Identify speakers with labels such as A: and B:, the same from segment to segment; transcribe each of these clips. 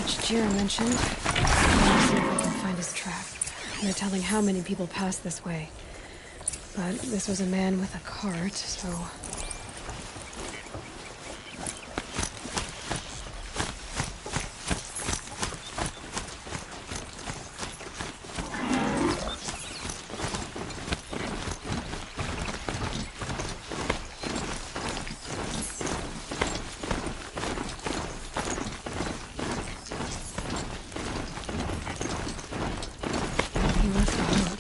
A: which Jira mentioned. Let's see if I can find his track. No telling how many people pass this way. But this was a man with a cart, so... He left the road.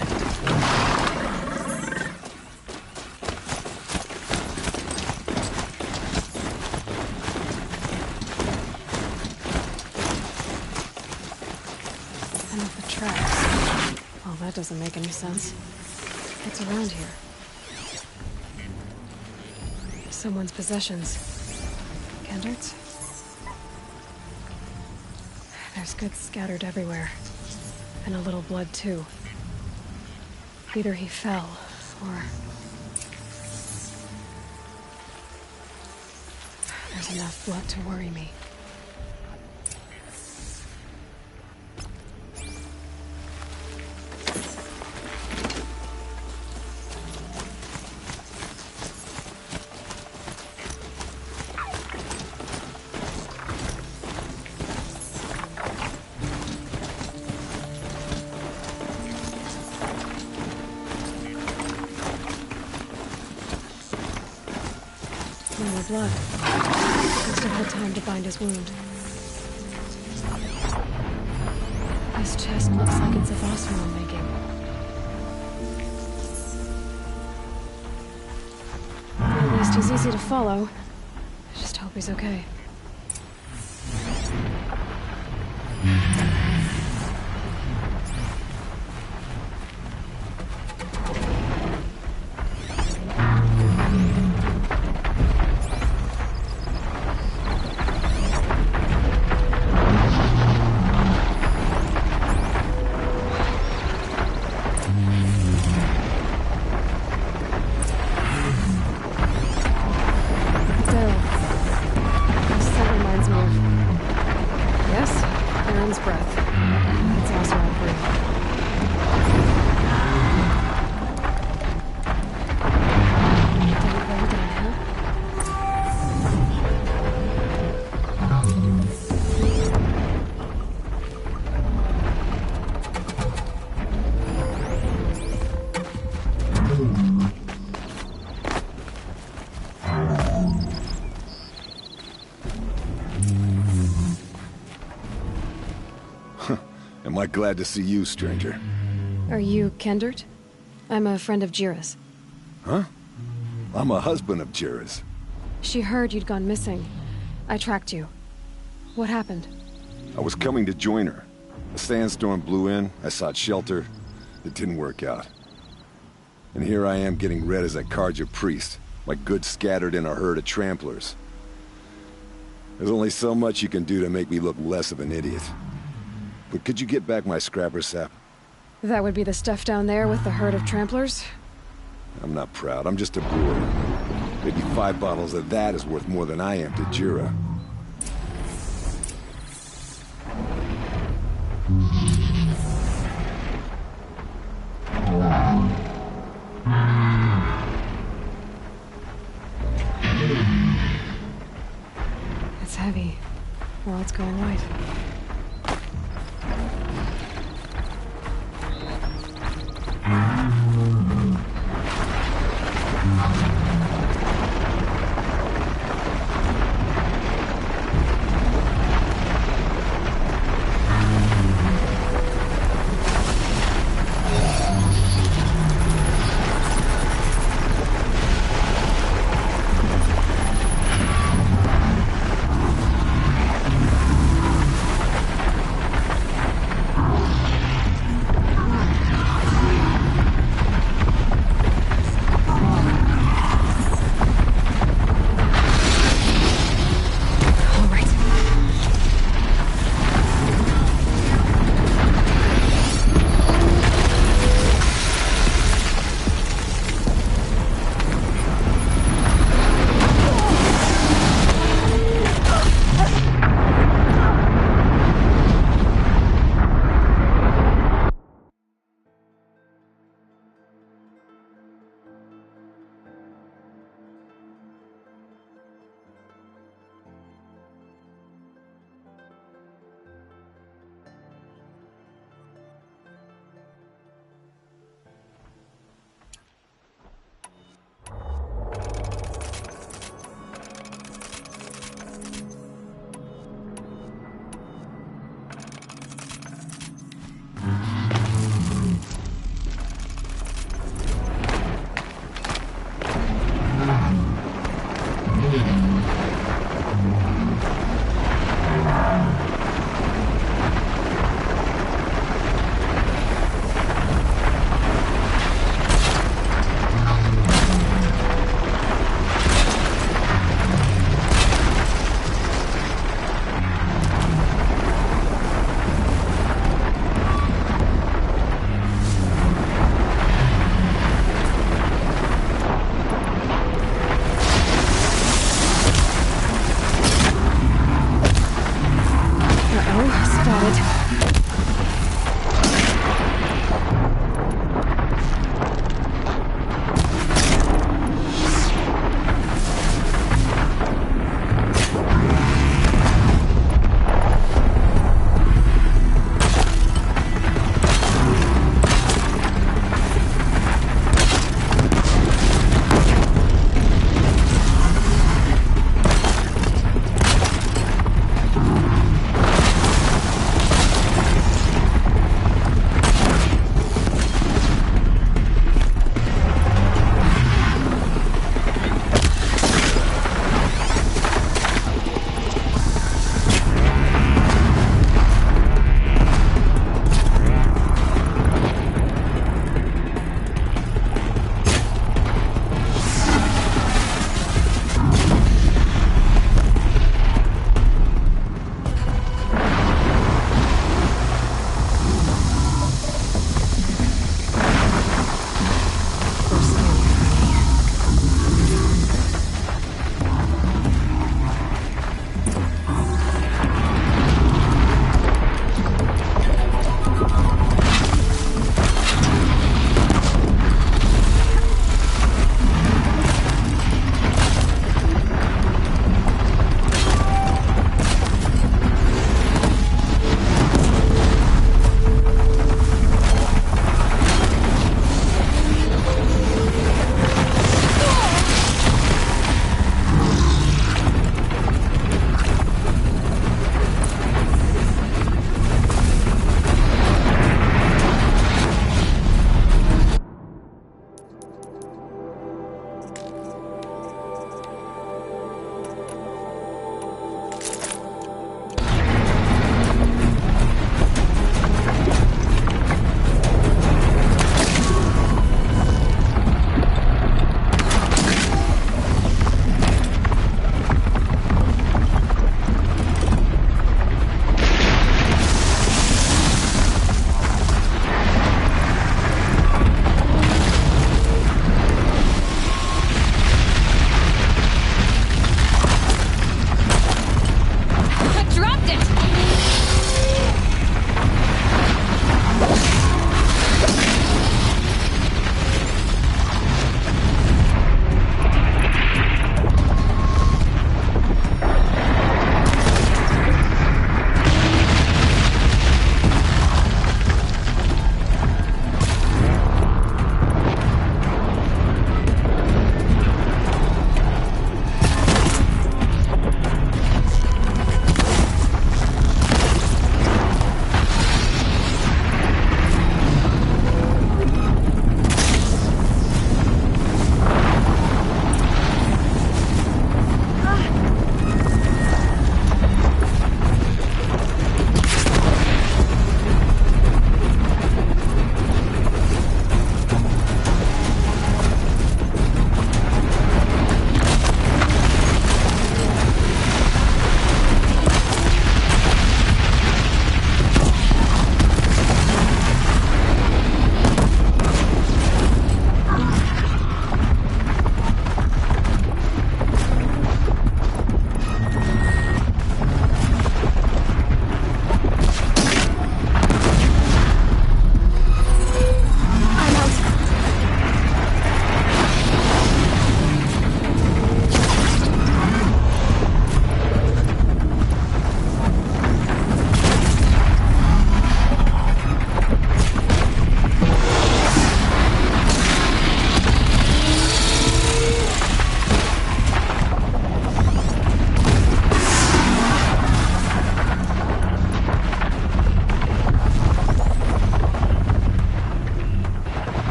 A: And with the tracks. Well, that doesn't make any sense. What's around here? Someone's possessions. Kendert's? There's goods scattered everywhere. And a little blood, too. Either he fell, or... There's enough blood to worry me. No more blood. He still had time to bind his wound. This chest looks like it's of Oswald making. At least he's easy to follow. I just hope he's okay. Breath. It's also all free. Didn't burn downhill?
B: Am I glad to see you, stranger?
A: Are you Kendert? I'm a friend of Jira's.
B: Huh? I'm a husband of Jira's.
A: She heard you'd gone missing. I tracked you. What happened?
B: I was coming to join her. A sandstorm blew in, I sought shelter. It didn't work out. And here I am getting read as a Carja priest, my goods scattered in a herd of tramplers. There's only so much you can do to make me look less of an idiot. But could you get back my scrapper sap?
A: That would be the stuff down there with the herd of tramplers?
B: I'm not proud, I'm just a brewer. Maybe 5 bottles of that is worth more than I am to Jira.
A: It's heavy. Well, it's going white.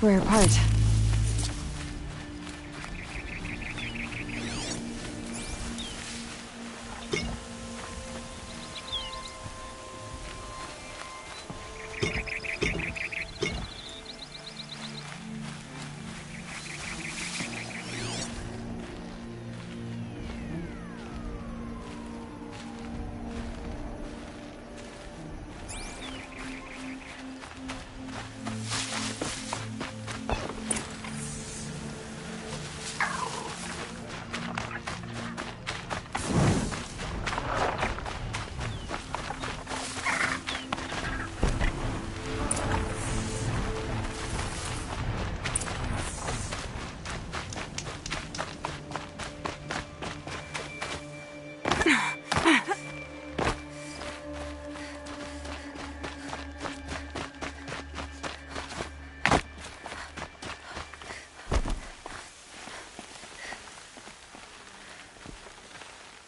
A: Rare part.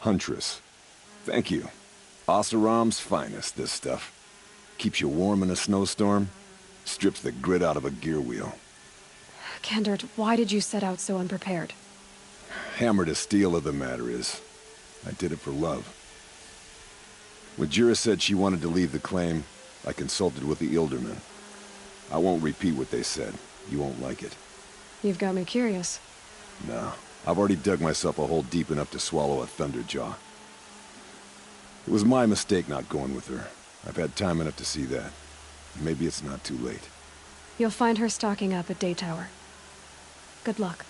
B: Huntress. Thank you. Oseram's finest, this stuff. Keeps you warm in a snowstorm, strips the grit out of a gear wheel.
A: Kendert, why did you set out so unprepared?
B: Hammer to steel of the matter is, I did it for love. When Jira said she wanted to leave the claim, I consulted with the Ilderman. I won't repeat what they said. You won't like it.
A: You've got me curious.
B: No. I've already dug myself a hole deep enough to swallow a Thunderjaw. It was my mistake not going with her. I've had time enough to see that. Maybe it's not too late.
A: You'll find her stocking up at Daytower. Good luck.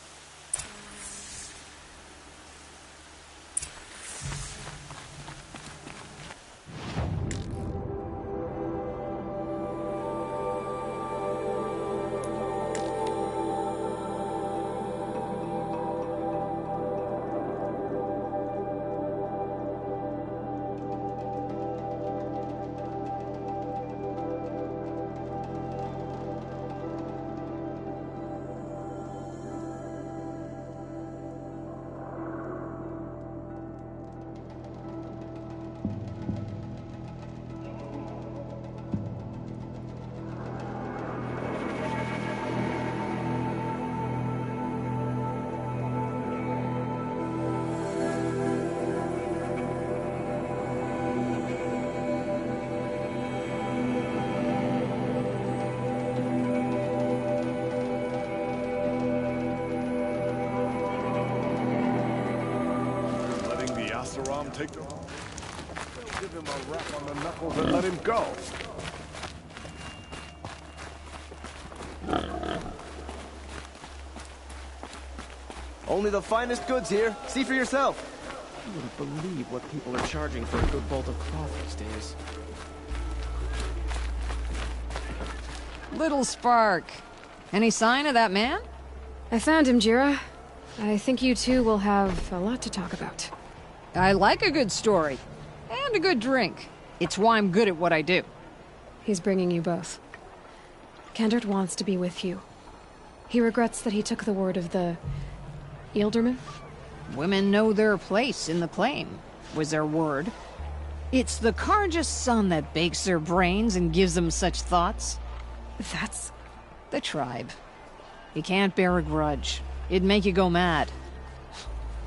C: Take them. They'll give him a rap on the knuckles and let him go.
D: Only the finest goods here. See for yourself. You wouldn't believe what people are charging for a good bolt of cloth these days.
E: Little Spark. Any sign of that man?
A: I found him, Jira. I think you two will have a lot to talk about.
E: I like a good story. And a good drink. It's why I'm good at what I do.
A: He's bringing you both. Kendert wants to be with you. He regrets that he took the word of the... Ilderman?
E: Women know their place in the claim, was their word. It's the Carja's son that bakes their brains and gives them such thoughts.
A: That's...
E: The tribe. You can't bear a grudge. It'd make you go mad.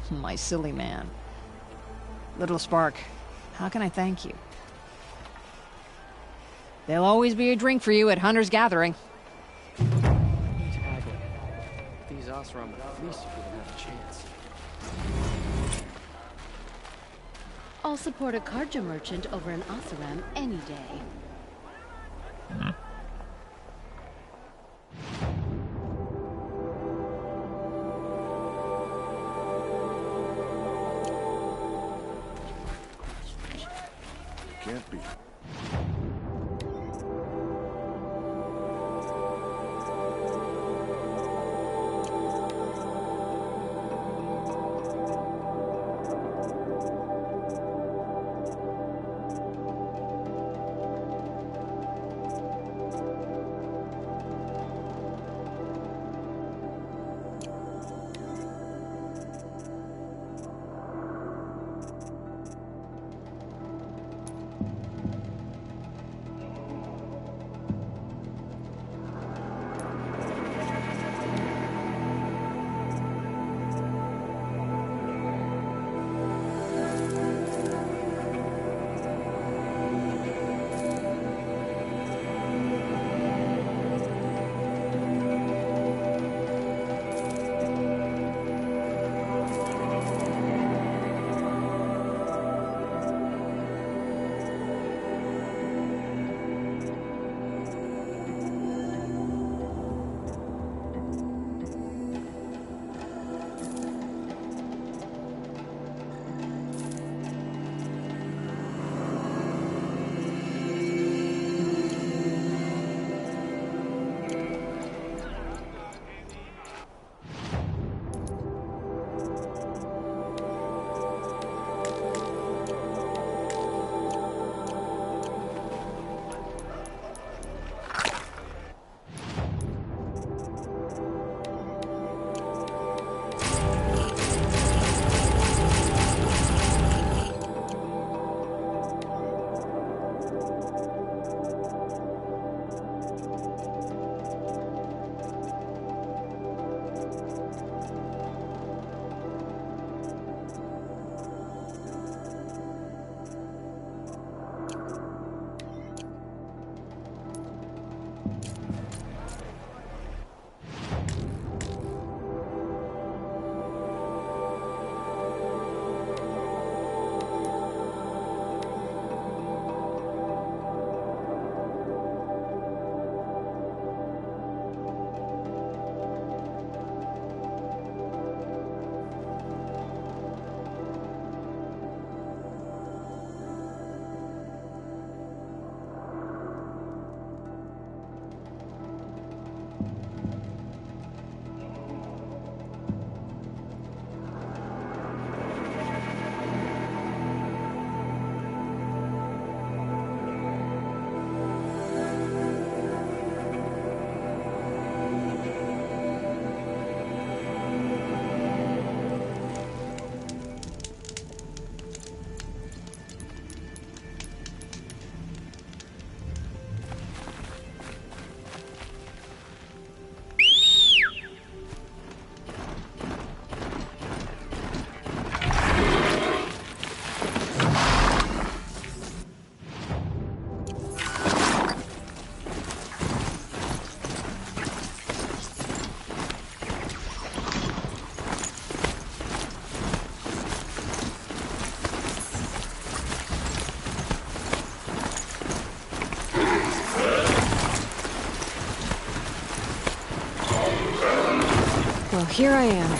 E: My silly man. Little Spark, how can I thank you? There'll always be a drink for you at Hunter's Gathering.
D: Exactly. If these Oseram would fleece you, wouldn't have a chance.
F: I'll support a Carja merchant over an Oseram any day.
C: Can't be.
A: here I am.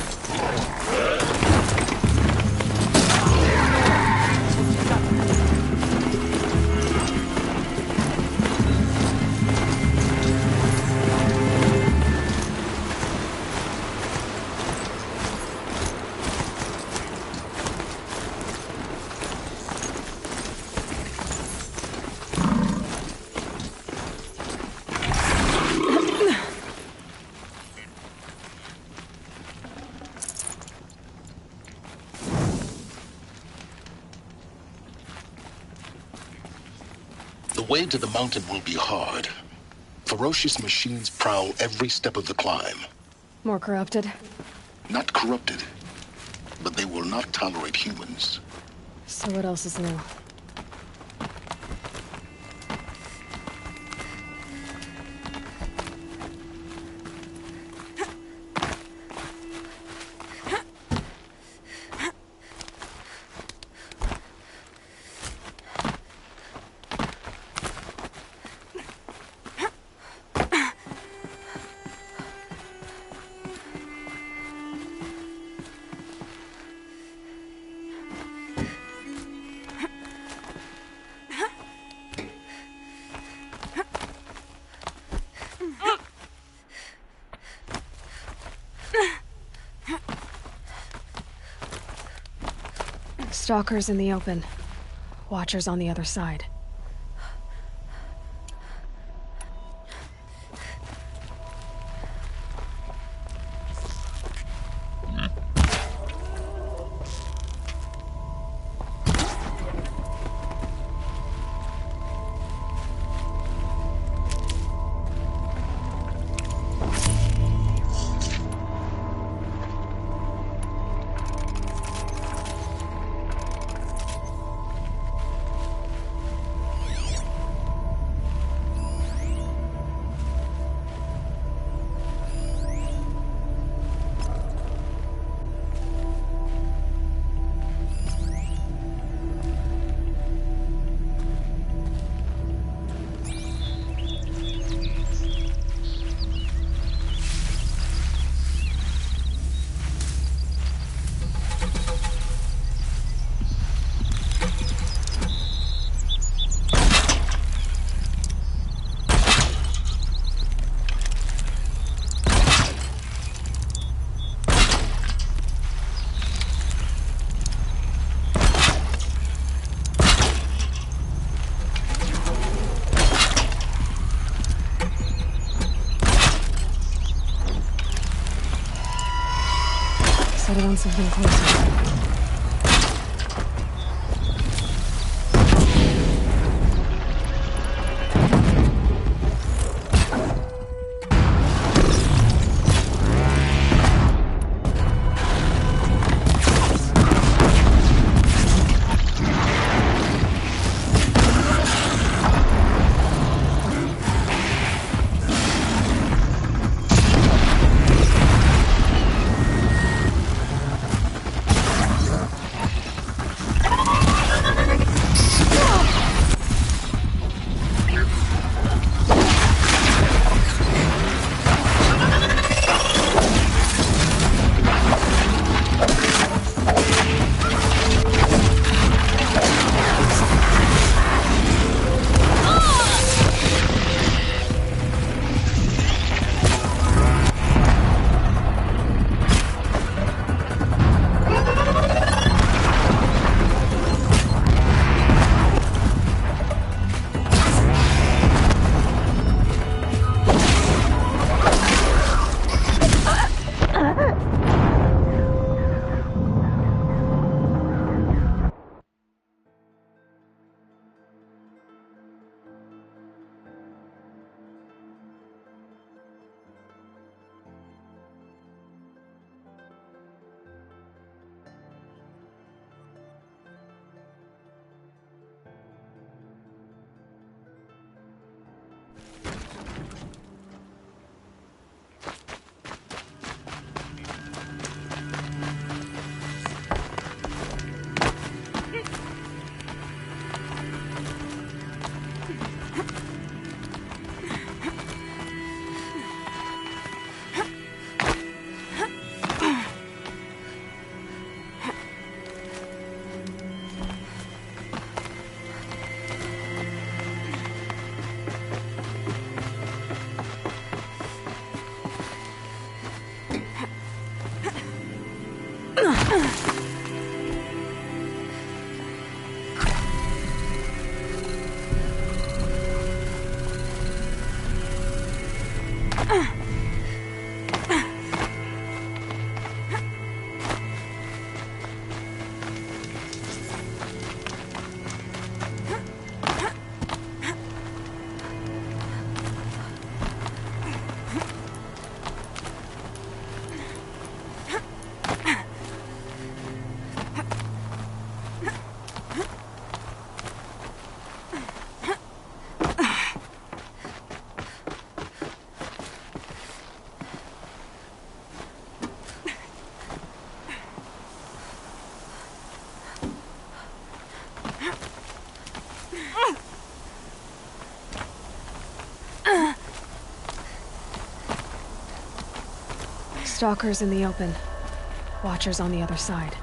G: The way to the mountain will be hard. Ferocious machines prowl every step of the climb.
A: More corrupted?
G: Not corrupted, but they will not tolerate humans.
A: So what else is new? Stalkers in the open. Watchers on the other side. Settle on something closer. Stalkers in the open. Watchers on the other side.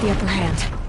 A: The upper hand.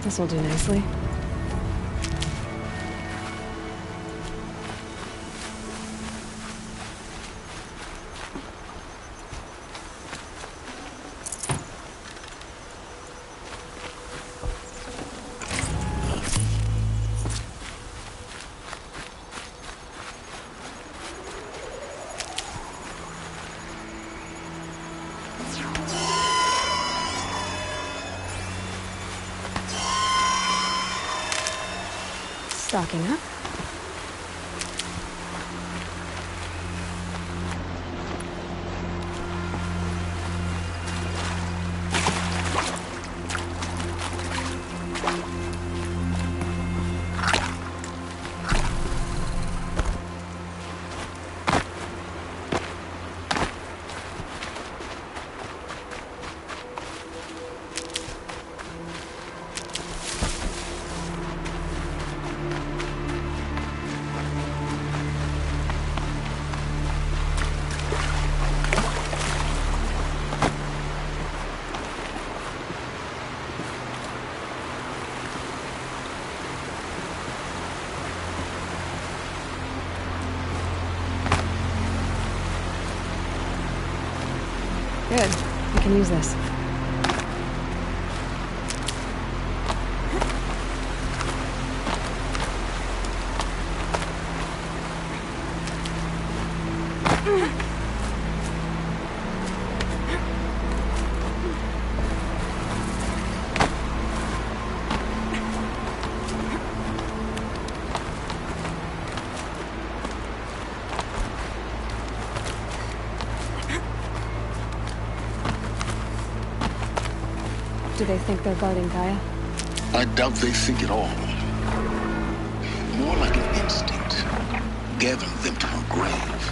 A: This'll do nicely. Stocking up. Good. I can use this. Do they think they're guarding Gaia?
G: I doubt they think at all. More like an instinct, gathering them to her grave.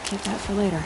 A: Keep that for later.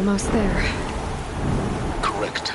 A: almost there.
G: Correct.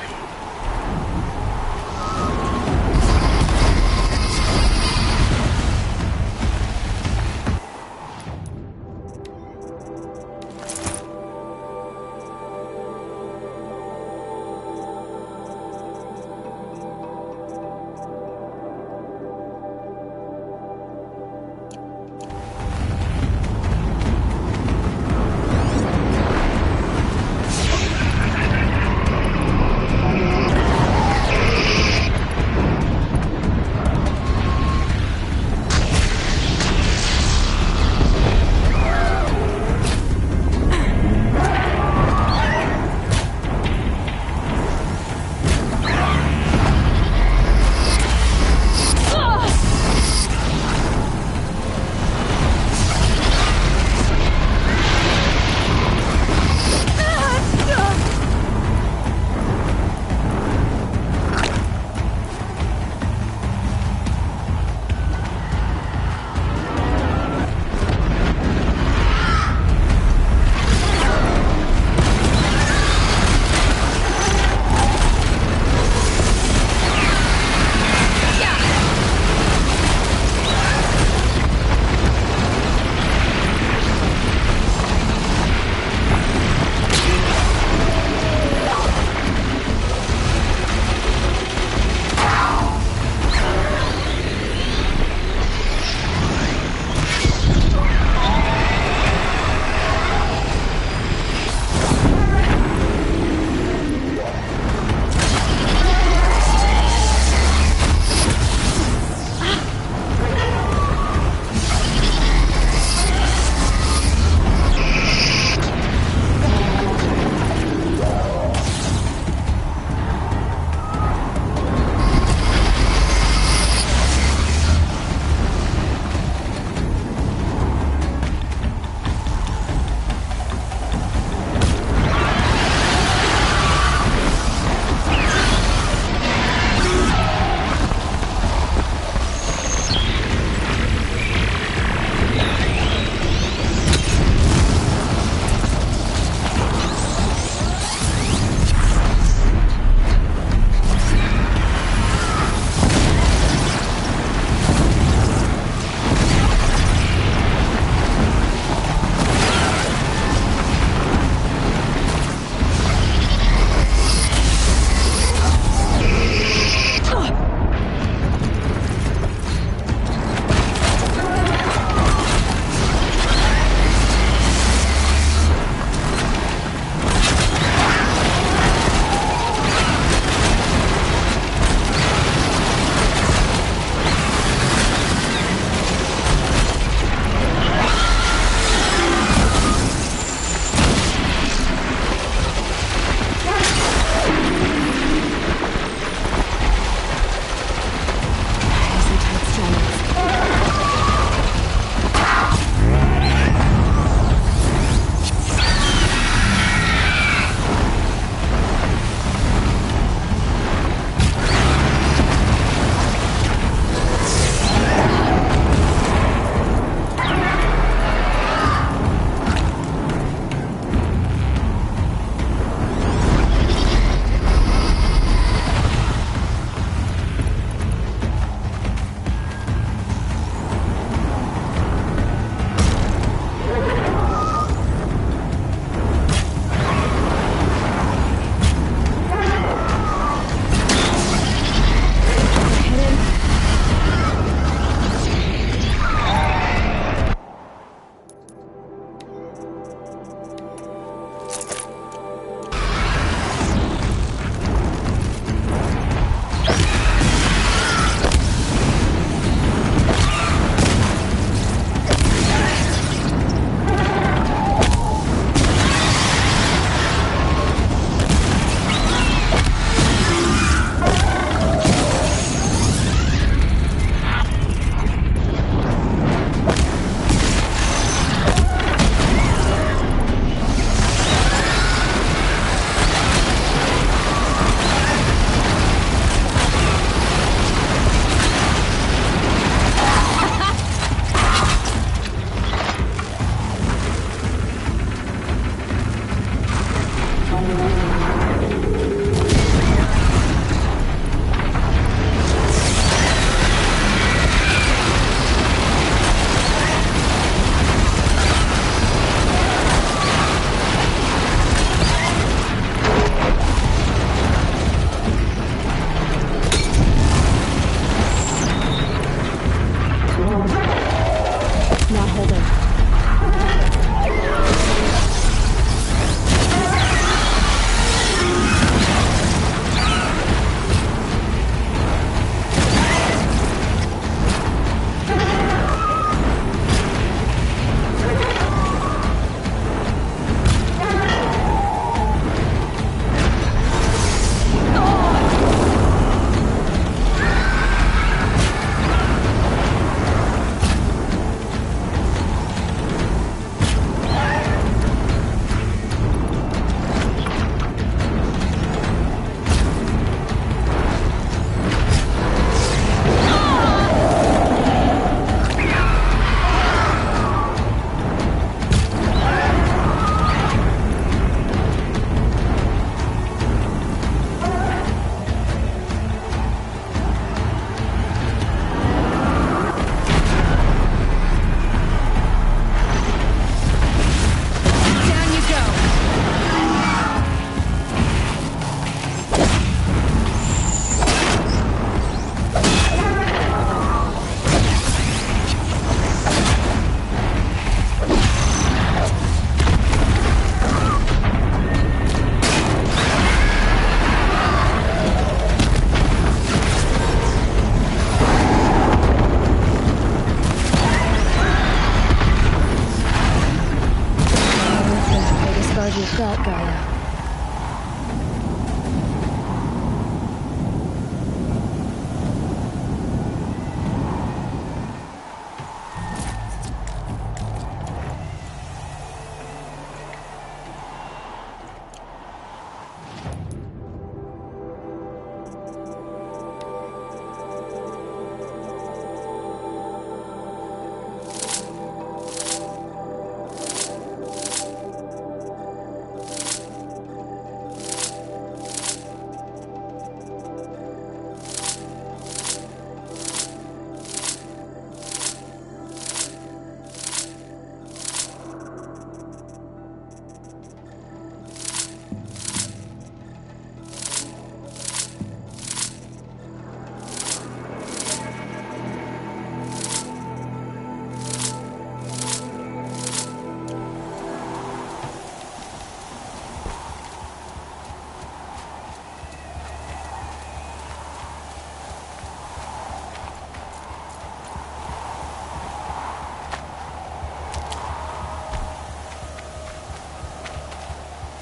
A: Not holding. You've got, Gaia.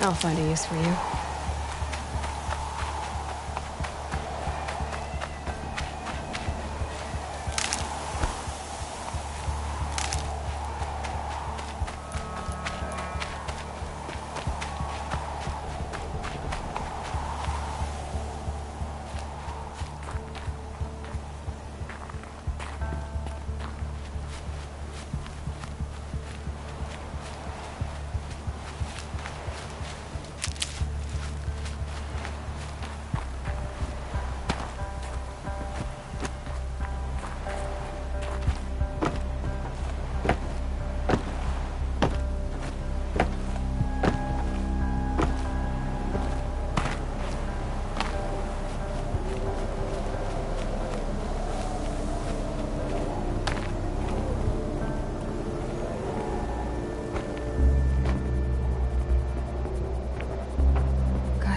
A: I'll find a use for you.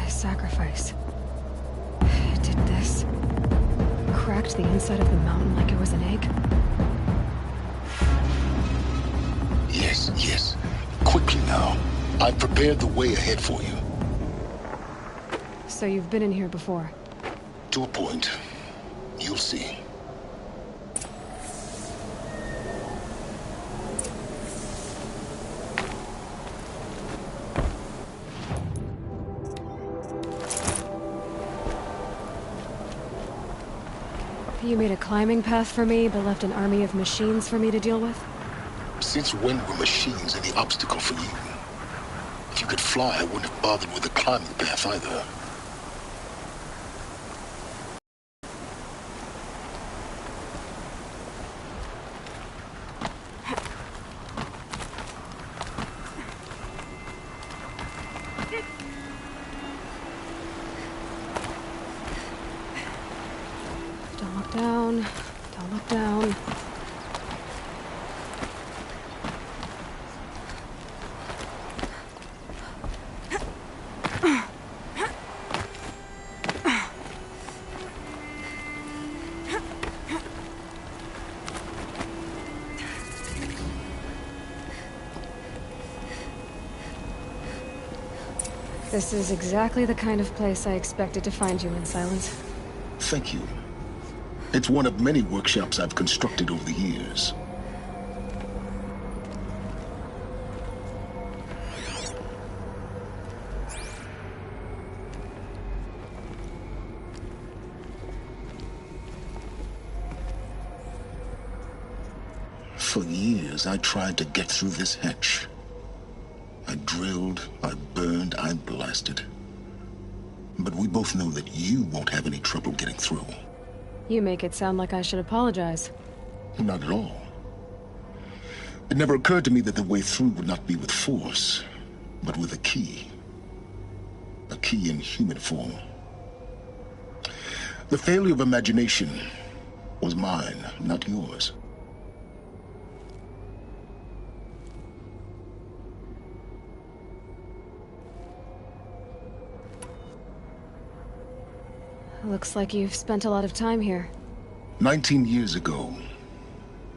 A: Sacrifice. It did this. Cracked the inside of the mountain like it was an egg.
G: Yes, yes. Quickly now. I've prepared the way ahead for you.
A: So you've been in here before?
G: To a point. You'll see.
A: You made a climbing path for me, but left an army of machines for me to deal with?
G: Since when were machines any obstacle for you? If you could fly, I wouldn't have bothered with the climbing path either.
A: Don't look down. Don't look down. This is exactly the kind of place I expected to find you in, Silence.
G: Thank you. It's one of many workshops I've constructed over the years. For years, I tried to get through this hatch. I drilled, I burned, I blasted. But we both know that you won't have any trouble getting through.
A: You make it sound like I should apologize.
G: Not at all. It never occurred to me that the way through would not be with force, but with a key. A key in human form. The failure of imagination was mine, not yours.
A: Looks like you've spent a lot of time here.
G: 19 years ago,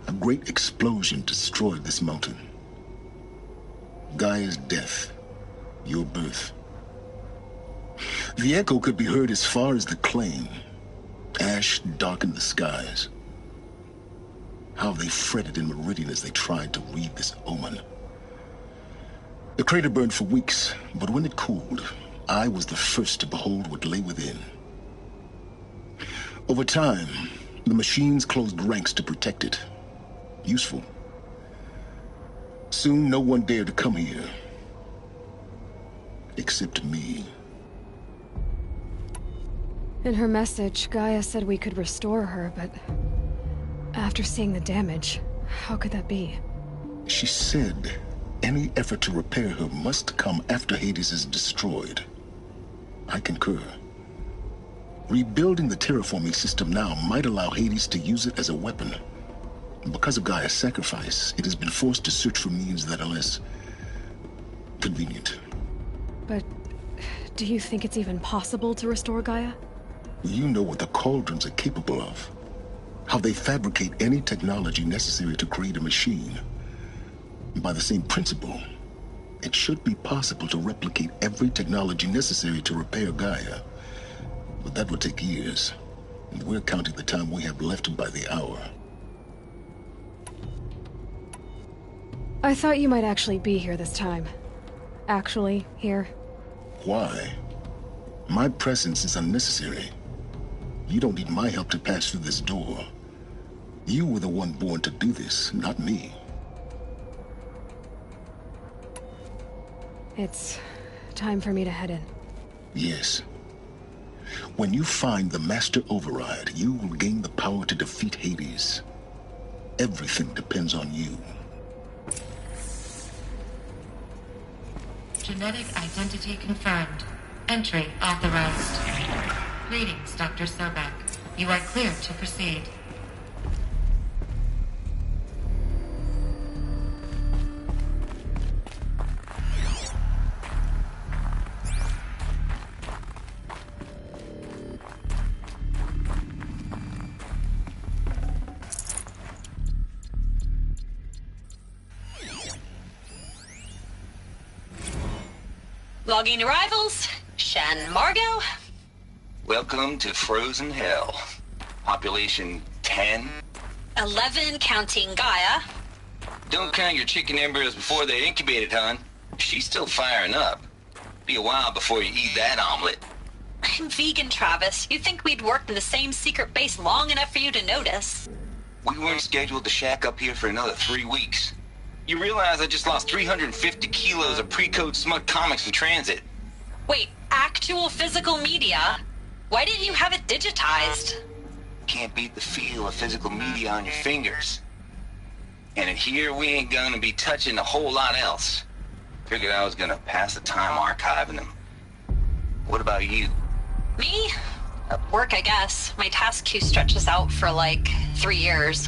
G: a great explosion destroyed this mountain. Gaia's death, your birth. The echo could be heard as far as the claim. Ash darkened the skies. How they fretted in Meridian as they tried to read this omen. The crater burned for weeks, but when it cooled, I was the first to behold what lay within. Over time, the machines closed ranks to protect it. Useful. Soon, no one dared to come here. Except me.
A: In her message, Gaia said we could restore her, but... after seeing the damage, how could that be?
G: She said any effort to repair her must come after Hades is destroyed. I concur. Rebuilding the terraforming system now might allow Hades to use it as a weapon. Because of Gaia's sacrifice, it has been forced to search for means that are less convenient.
A: But do you think it's even possible to restore Gaia?
G: You know what the Cauldrons are capable of. How they fabricate any technology necessary to create a machine. By the same principle, it should be possible to replicate every technology necessary to repair Gaia. But that would take years, and we're counting the time we have left by the hour.
A: I thought you might actually be here this time. Actually, here.
G: Why? My presence is unnecessary. You don't need my help to pass through this door. You were the one born to do this, not me.
A: It's time for me to head in.
G: Yes. When you find the Master Override, you will gain the power to defeat Hades. Everything depends on you.
H: Genetic identity confirmed. Entry authorized. Greetings, Dr. Sobek. You are clear to proceed.
I: Logging arrivals. Shan Margot.
J: Welcome to Frozen Hell. Population 10.
I: 11 counting Gaia.
J: Don't count your chicken embryos before they're incubated, hon. She's still firing up. Be a while before you eat that omelet.
I: I'm vegan, Travis. You'd think we'd worked in the same secret base long enough for you to notice.
J: We weren't scheduled to shack up here for another 3 weeks. You realize I just lost 350 kilos of pre-code smut comics in transit.
I: Wait, actual physical media? Why didn't you have it digitized?
J: Can't beat the feel of physical media on your fingers. And in here, we ain't gonna be touching a whole lot else. Figured I was gonna pass the time archiving them. What about you?
I: Me? Work, I guess. My task queue stretches out for like 3 years.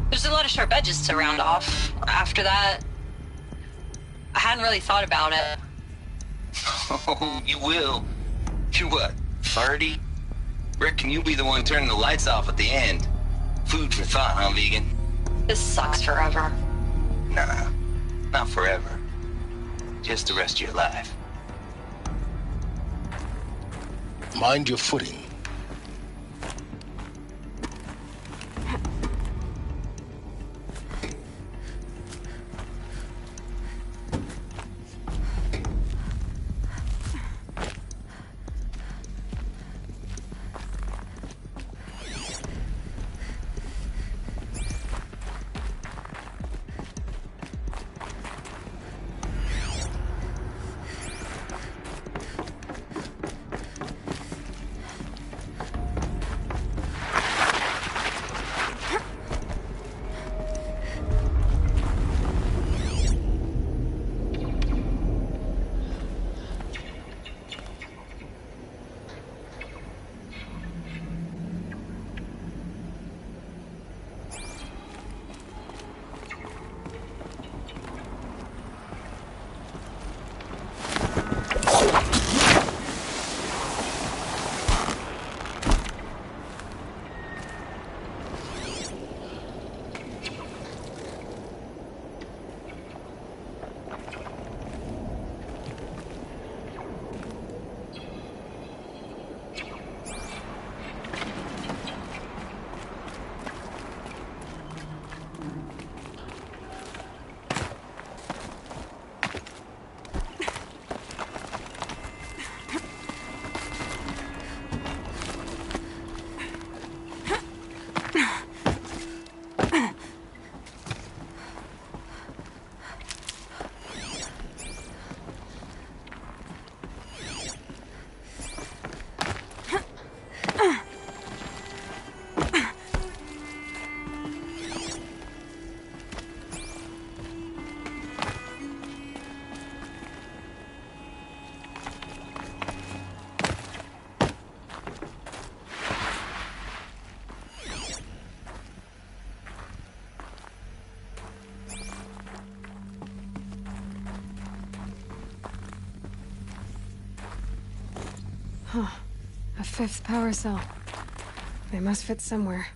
I: There's a lot of sharp edges to round off. After that, I hadn't really thought about it.
J: Oh, you will. You're what, 30? Reckon you'll be the one turning the lights off at the end. Food for thought, huh, vegan?
I: This sucks forever.
J: Nah, not forever. Just the rest of your life.
G: Mind your footing.
A: Huh. A fifth power cell. They must fit somewhere.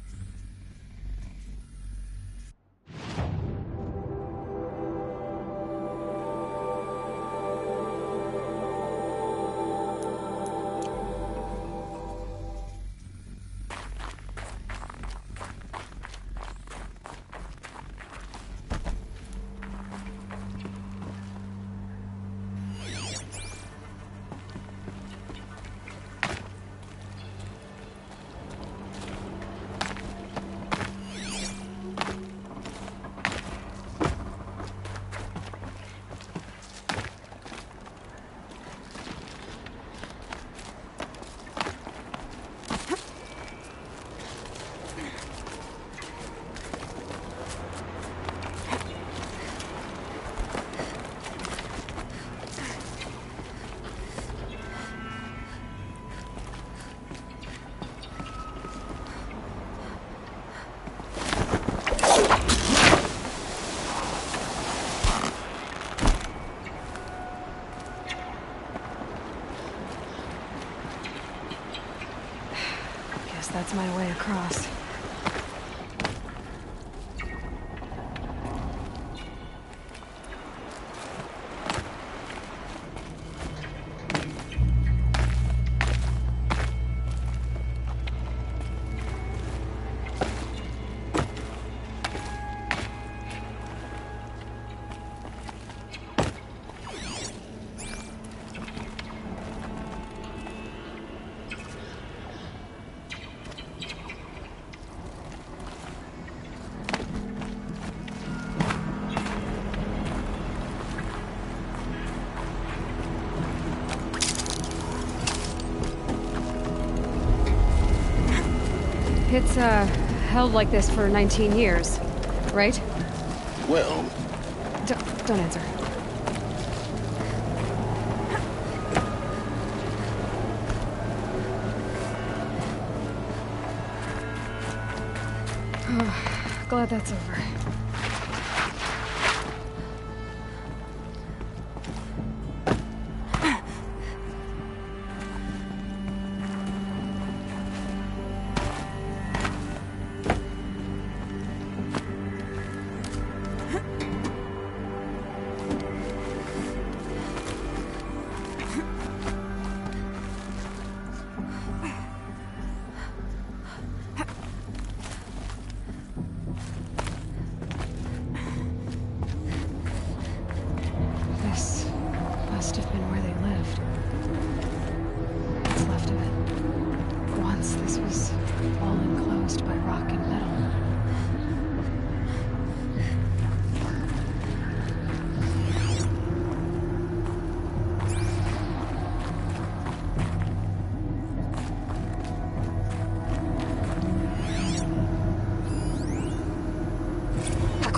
A: That's my way across. It's, held like this for 19 years, right?
G: Well...
A: Don't answer. Oh, glad that's over.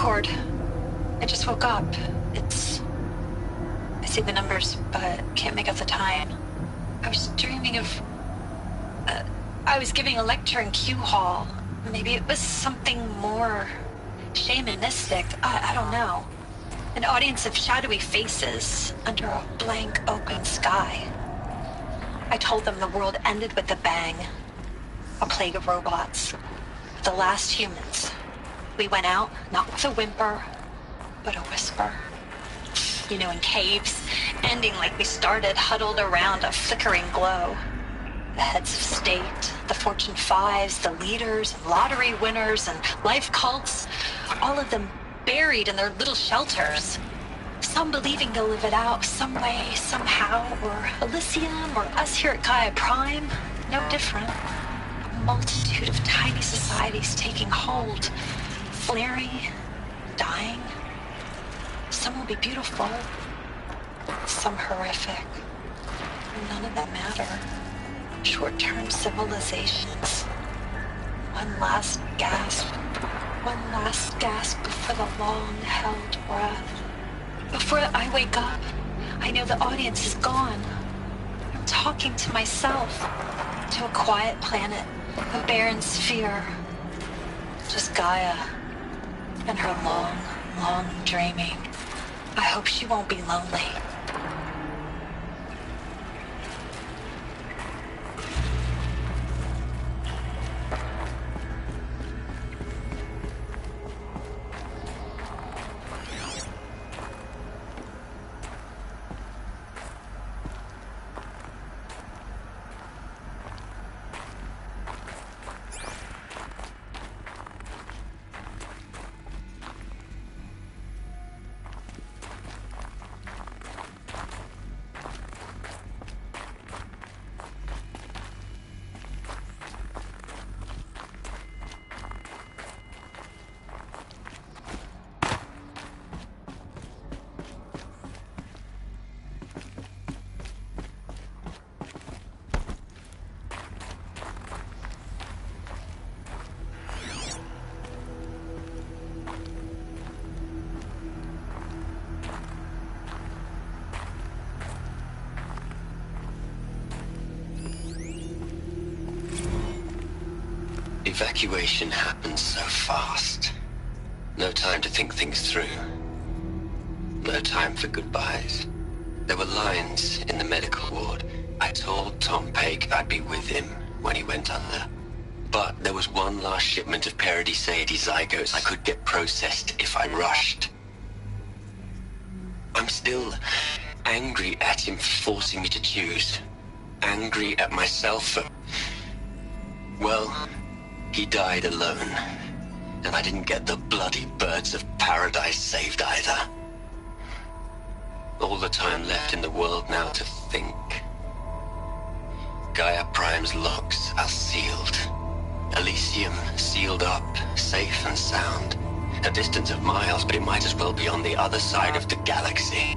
I: Cord. I just woke up. I see the numbers, but can't make out the time. I was dreaming of... I was giving a lecture in Q Hall. Maybe it was something more shamanistic. I don't know. An audience of shadowy faces under a blank open sky. I told them the world ended with a bang. A plague of robots. The last humans. We went out, not with a whimper, but a whisper. You know, in caves, ending like we started, huddled around a flickering glow. The heads of state, the Fortune 5s, the leaders, and lottery winners, and life cults, all of them buried in their little shelters. Some believing they'll live it out some way, somehow, or Elysium, or us here at Gaia Prime, no different. A multitude of tiny societies taking hold, flaring, dying. Some will be beautiful, some horrific. None of them matter. Short-term civilizations. One last gasp before the long-held breath. Before I wake up, I know the audience is gone. I'm talking to myself, to a quiet planet, a barren sphere. Just Gaia, and her long, long dreaming. I hope she won't be lonely.
K: Evacuation happens so fast. No time to think things through. No time for goodbyes. There were lines in the medical ward. I told Tom Paige I'd be with him when he went under. But there was one last shipment of Paradis-Sade zygotes I could get processed if I rushed. I'm still angry at him for forcing me to choose. Angry at myself for... well... he died alone, and I didn't get the bloody birds of paradise saved either. All the time left in the world now to think. Gaia Prime's logs are sealed. Elysium sealed up, safe and sound. A distance of miles, but it might as well be on the other side of the galaxy.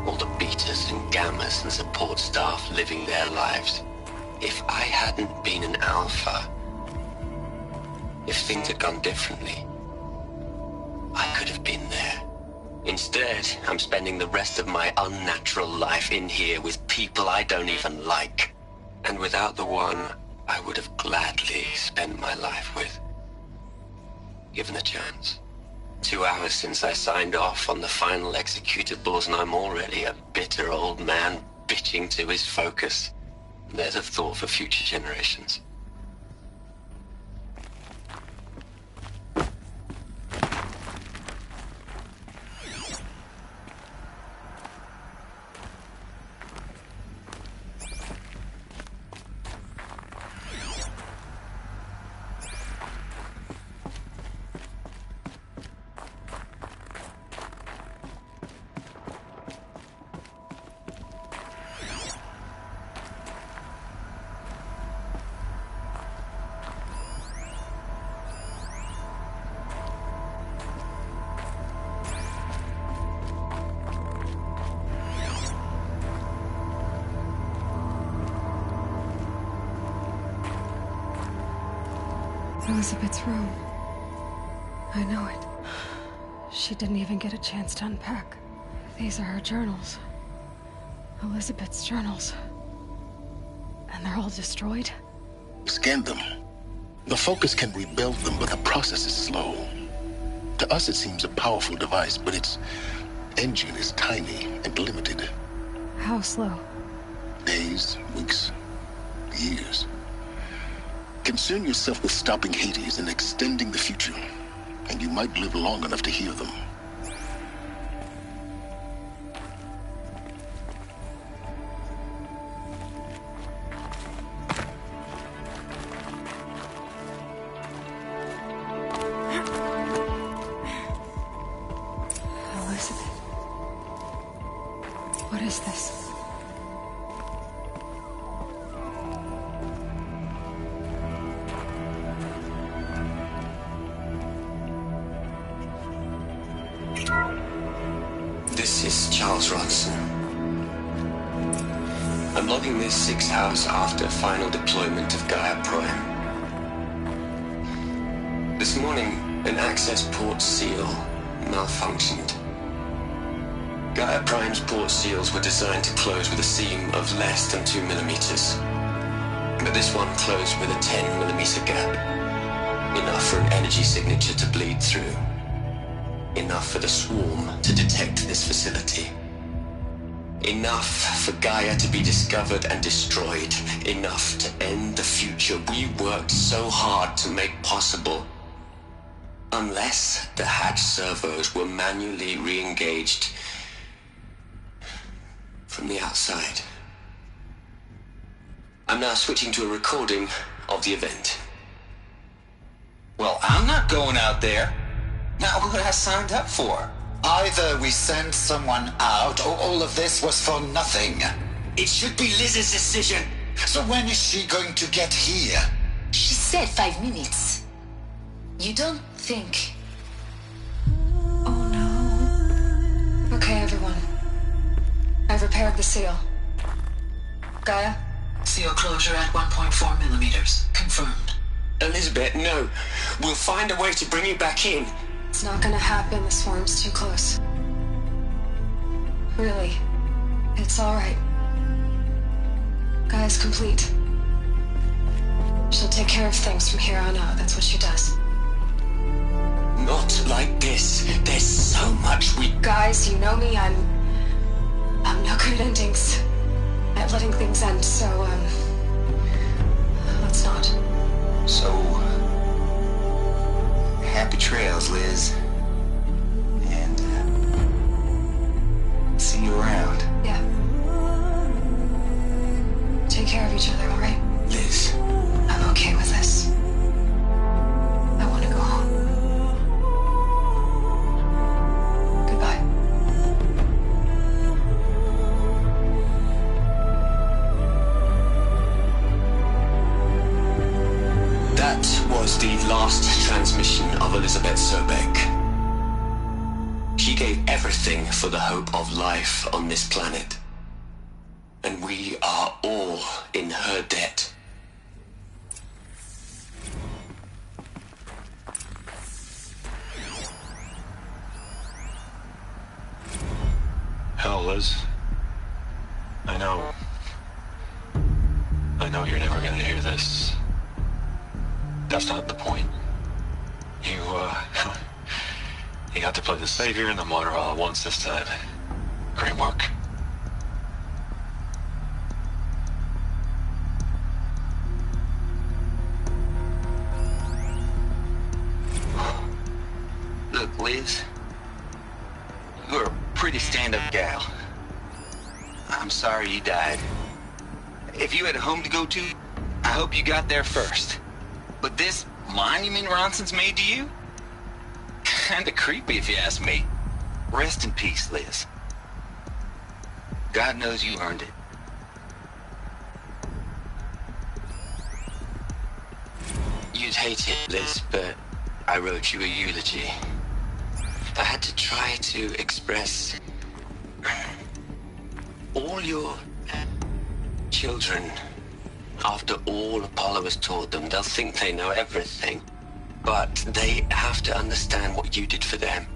K: All the betas and gammas and support staff living their lives. If I hadn't been an alpha... if things had gone differently, I could have been there. Instead, I'm spending the rest of my unnatural life in here with people I don't even like. And without the one I would have gladly spent my life with. Given the chance. 2 hours since I signed off on the final executables, and I'm already a bitter old man bitching to his focus. There's a thought for future generations.
A: Elizabeth's room. I know it. She didn't even get a chance to unpack. These are her journals. Elizabeth's journals. And they're all destroyed?
G: Scan them. The Focus can rebuild them, but the process is slow. To us, it seems a powerful device, but its engine is tiny and limited.
A: How slow?
G: Days, weeks, years. Concern yourself with stopping Hades and extending the future, and you might live long enough to hear them.
A: Elizabeth. What is this?
K: This is Charles Ronson. I'm logging this 6 hours after final deployment of Gaia Prime. This morning, an access port seal malfunctioned. Gaia Prime's port seals were designed to close with a seam of less than 2 millimeters. But this one closed with a 10 millimeter gap. Enough for an energy signature to bleed through. Enough for the swarm to detect this facility. Enough for Gaia to be discovered and destroyed. Enough to end the future we worked so hard to make possible. Unless the hatch servos were manually re-engaged from the outside. I'm now switching to a recording of the event.
J: Well, I'm not going out there. Not what I signed up for.
L: Either we send someone out, or all of this was for nothing.
K: It should be Liz's decision.
L: So when is she going to get here?
M: She said 5 minutes. You don't think...
A: Oh no. Okay, everyone. I've repaired the seal. Gaia?
M: Seal closure at 1.4 millimeters. Confirmed.
K: Elizabeth, no. We'll find a way to bring you back in.
A: It's not gonna happen. The swarm's too close. Really. It's alright. Gaia's complete. She'll take care of things from here on out. That's what she does.
K: Not like this. There's so much we...
A: Guys, you know me. I'm no good at endings. At letting things end, so, let's not.
J: So, happy trails, Liz. And, see you around.
A: Yeah. Take care of each other, alright?
K: Liz.
A: I'm okay with this. I want to go home. Goodbye.
K: That was the last transmission of Elizabeth Sobek. She gave everything for the hope of life on this planet. And we are all in her debt.
N: Hell, Liz. I know you're never gonna hear this. That's not the point. You got to play the savior and the martyr all at once this time. Great work.
J: Look, Liz. You're a pretty stand-up gal. I'm sorry you died. If you had a home to go to, I hope you got there first. But this monument Ronson's made to you? Kinda creepy if you ask me. Rest in peace, Liz. God knows you earned it.
K: You'd hate it, Liz, but I wrote you a eulogy. I had to try to express all your children. After all Apollo has taught them, they'll think they know everything. But they have to understand what you did for them.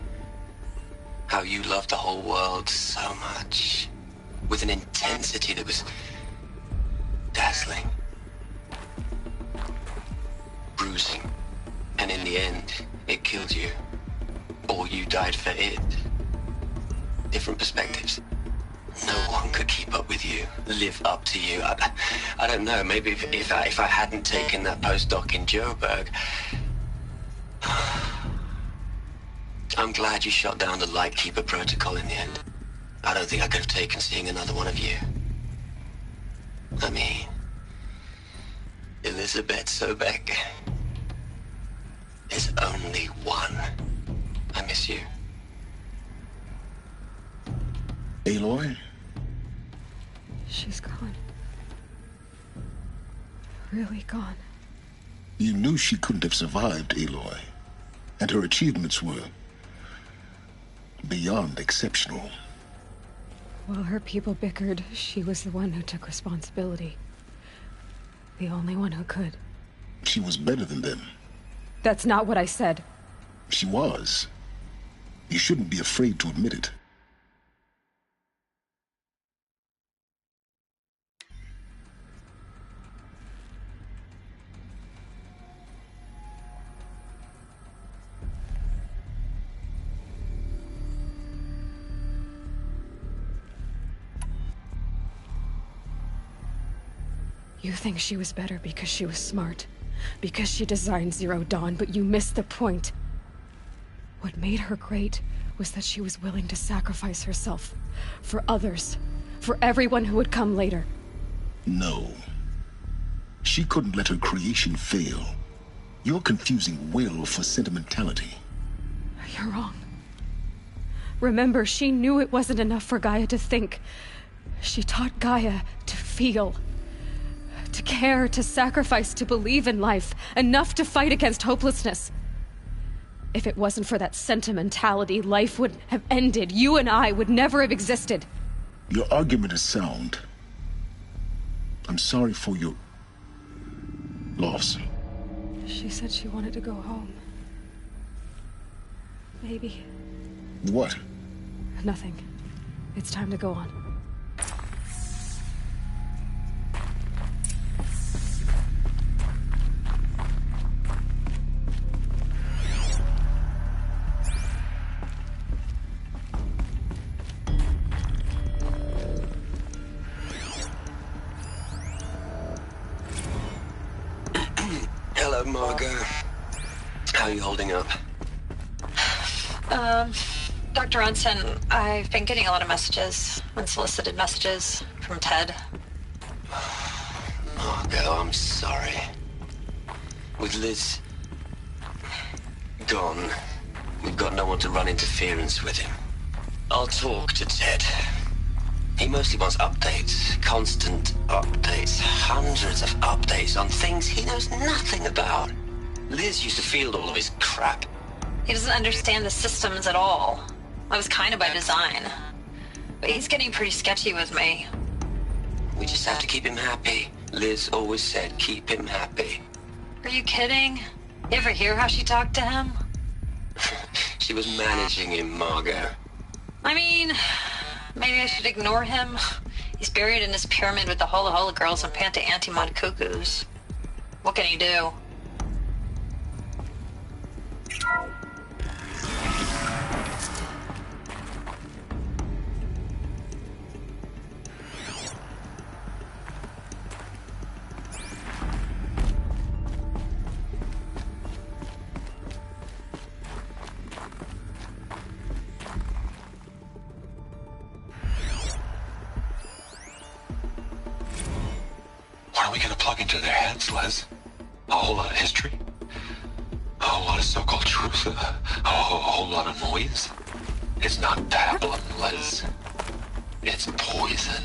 K: How you loved the whole world so much. With an intensity that was dazzling. Bruising. And in the end, it killed you. Or you died for it. Different perspectives. No one could keep up with you, live up to you. I don't know, maybe if I hadn't taken that postdoc in Joburg. I'm glad you shot down the Lightkeeper protocol in the end. I don't think I could have taken seeing another one of you. I mean, Elizabeth Sobek. There's only one. I miss you.
G: Aloy?
A: She's gone. Really gone.
G: You knew she couldn't have survived, Aloy. And her achievements were beyond exceptional.
A: While her people bickered, she was the one who took responsibility. The only one who could.
G: She was better than them.
A: That's not what I said.
G: She was. You shouldn't be afraid to admit it.
A: You think she was better because she was smart, because she designed Zero Dawn, but you missed the point. What made her great was that she was willing to sacrifice herself for others, for everyone who would come later.
G: No. She couldn't let her creation fail. You're confusing will for sentimentality.
A: You're wrong. Remember, she knew it wasn't enough for Gaia to think. She taught Gaia to feel. To care, to sacrifice, to believe in life, enough to fight against hopelessness. If it wasn't for that sentimentality, life would have ended. You and I would never have existed.
G: Your argument is sound. I'm sorry for your loss.
A: She said she wanted to go home. Maybe.
G: What?
A: Nothing. It's time to go on.
K: Hello, Margot. How are you holding up?
I: Dr. Ronson, I've been getting a lot of messages, unsolicited messages, from Ted.
K: Margot, I'm sorry. With Liz gone, we've got no one to run interference with him. I'll talk to Ted. He mostly wants updates, constant updates, hundreds of updates on things he knows nothing about. Liz used to field all of his crap.
I: He doesn't understand the systems at all. That was kind of by design. But he's getting pretty sketchy with me.
K: We just have to keep him happy. Liz always said keep him happy.
I: Are you kidding? You ever hear how she talked to him?
K: She was managing him, Margot.
I: I mean, maybe I should ignore him. He's buried in his pyramid with the Hola Hola girls and Panta Antimod cuckoos. What can he do?
N: What are we gonna plug into their heads, Liz? A whole lot of history? A whole lot of so-called truth? A whole lot of noise? It's not pablum, Liz. It's poison.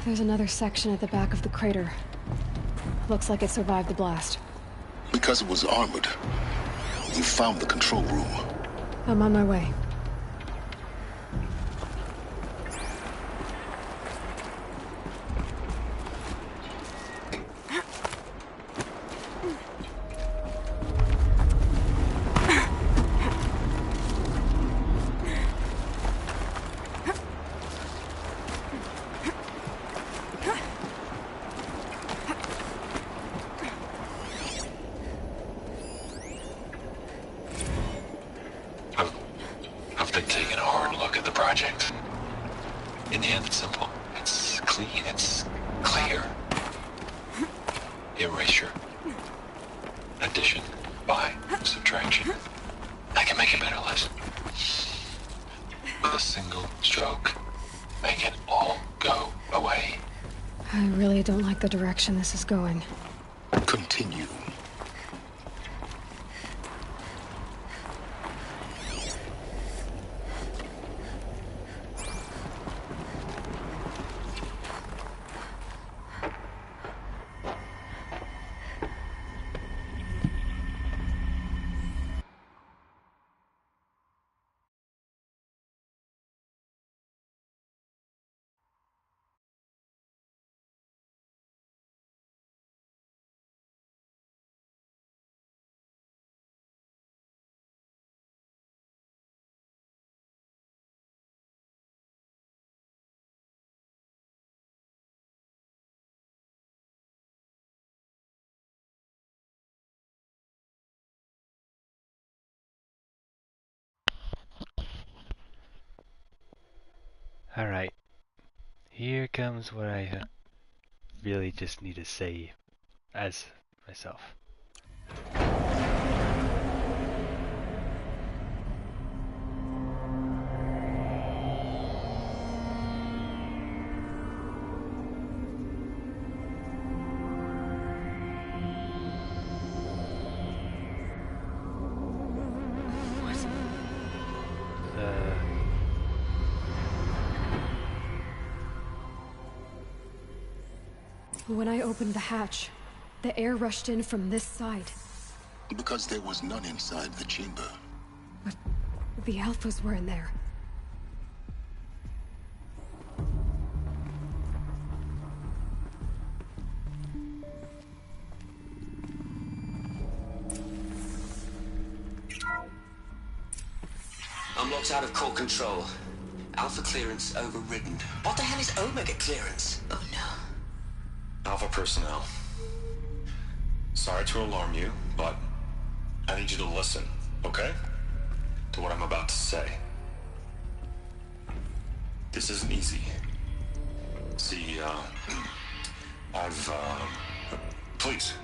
A: There's another section at the back of the crater. Looks like it survived the blast.
G: Because it was armored. You found the control room.
A: I'm on my way.
N: I've been taking a hard look at the project. In the end, it's simple. It's clean. It's clear. Erasure. Addition. By. Subtraction. I can make it better, Liz. With a single stroke. Make it all go away.
A: I really don't like the direction this is going.
G: Continue.
O: Alright, here comes what I really just need to say as myself.
A: When I opened the hatch, the air rushed in from this side.
G: Because there was none inside the chamber.
A: But the Alphas were in there.
K: I'm locked out of core control. Alpha clearance overridden. What the hell is Omega clearance? Oh no.
N: Alpha personnel. Sorry to alarm you, but I need you to listen, okay? To what I'm about to say. This isn't easy. See, please,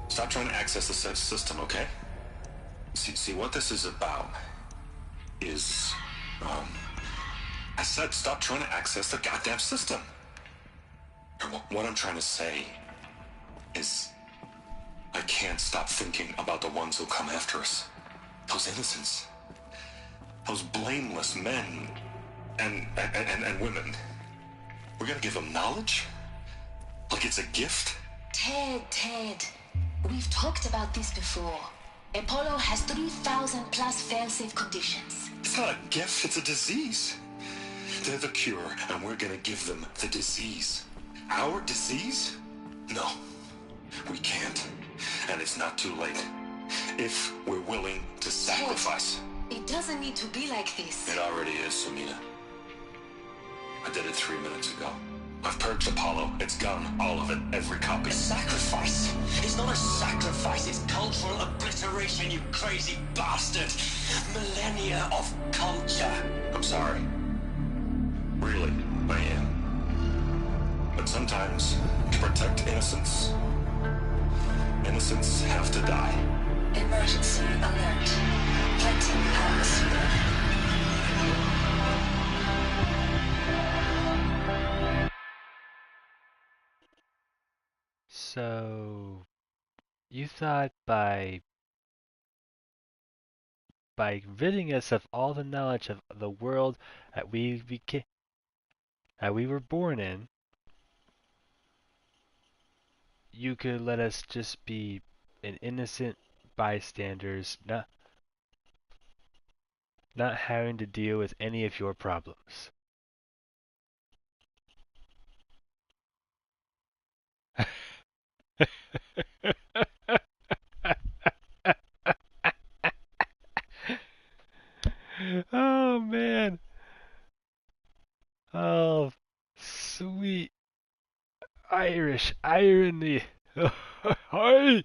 N: stop trying to access the system, okay? See, what this is about is, I said stop trying to access the goddamn system. What I'm trying to say is I can't stop thinking about the ones who come after us. Those innocents. Those blameless men and women. We're gonna give them knowledge? Like it's a gift?
M: Ted. We've talked about this before. Apollo has 3,000 plus fail-safe conditions.
N: It's not a gift, it's a disease. They're the cure, and we're gonna give them the disease. Our disease? No, we can't. And it's not too late. If we're willing to sacrifice.
M: It doesn't need to be like this.
N: It already is, Sumina. I did it 3 minutes ago. I've purged Apollo. It's gone. All of it. Every copy.
K: A sacrifice? It's not a sacrifice. It's cultural obliteration, you crazy bastard. Millennia of culture.
N: I'm sorry. Really, I am. But sometimes, to protect innocence, innocents have to die.
M: Emergency alert. Planting atmosphere.
O: So, you thought by ridding us of all the knowledge of the world that we were born in, you could let us just be an innocent bystanders, not having to deal with any of your problems. Oh man. Oh, sweet Irish irony. Hi.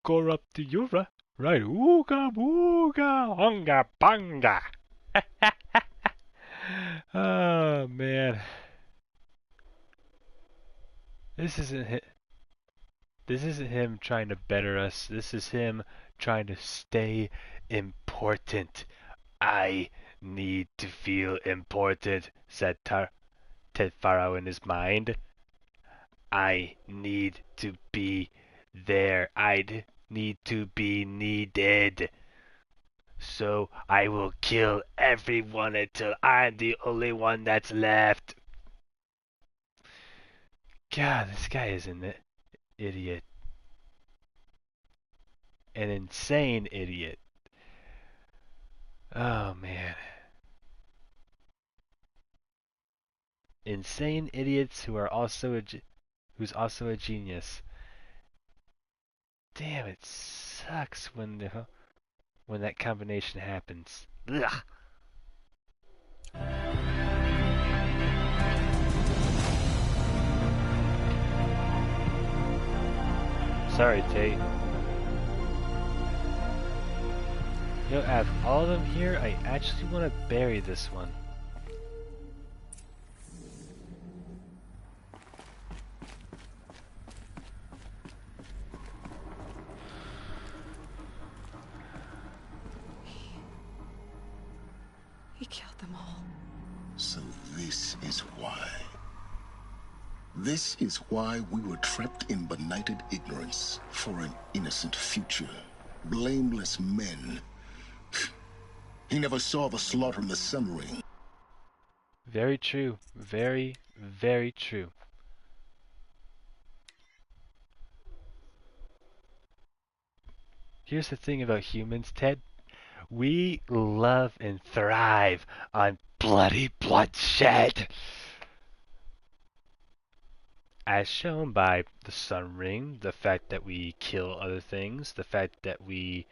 O: Corrupt Yura. Right. Ooga booga. Honga banga. Oh man. This isn't him trying to better us. This is him trying to stay important. I need to feel important, said Ted Faro in his mind. I need to be there. I'd need to be needed. So I will kill everyone until I'm the only one that's left. God, this guy is an idiot. An insane idiot. Oh man. Insane idiots who are also who's also a genius. Damn, it sucks when that combination happens. Ugh. Sorry, Tate. Yo, out of all of them here, I actually want to bury this one.
A: He killed them all.
G: So this is why. This is why we were trapped in benighted ignorance for an innocent future. Blameless men. He never saw the slaughter in the Sun Ring.
O: Very true. Very, very true. Here's the thing about humans, Ted. We love and thrive on bloody bloodshed. As shown by the Sun Ring, the fact that we kill other things, the fact that we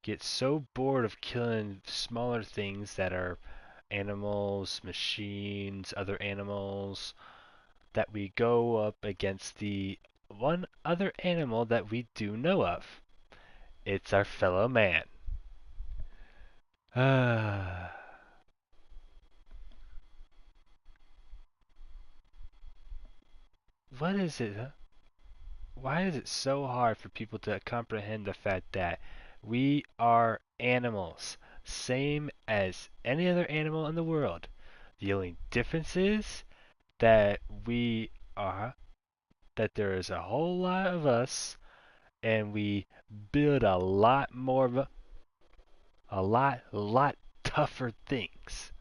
O: get so bored of killing smaller things that are animals, machines, other animals, that we go up against the one other animal that we do know of. It's our fellow man. What is it? Why is it so hard for people to comprehend the fact that we are animals, same as any other animal in the world? The only difference is that that there is a whole lot of us, and we build a lot more of a lot tougher things.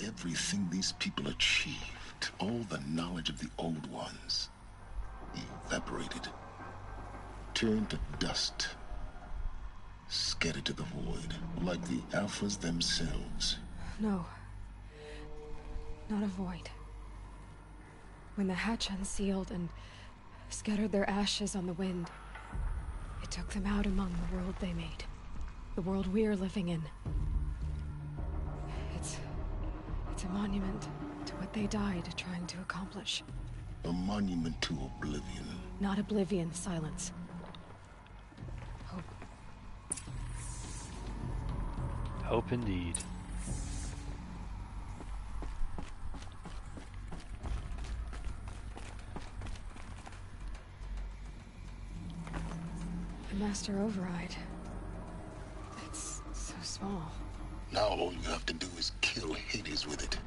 G: Everything these people achieved, all the knowledge of the old ones, evaporated, turned to dust, scattered to the void, like the Alphas themselves.
A: No. Not a void. When the hatch unsealed and scattered their ashes on the wind, it took them out among the world they made. The world we're living in. It's a monument to what they died trying to accomplish.
G: A monument to oblivion.
A: Not oblivion, silence. Hope.
O: Hope indeed.
A: The Master Override. It's so small.
G: Now all you have to do is kill Hades with it.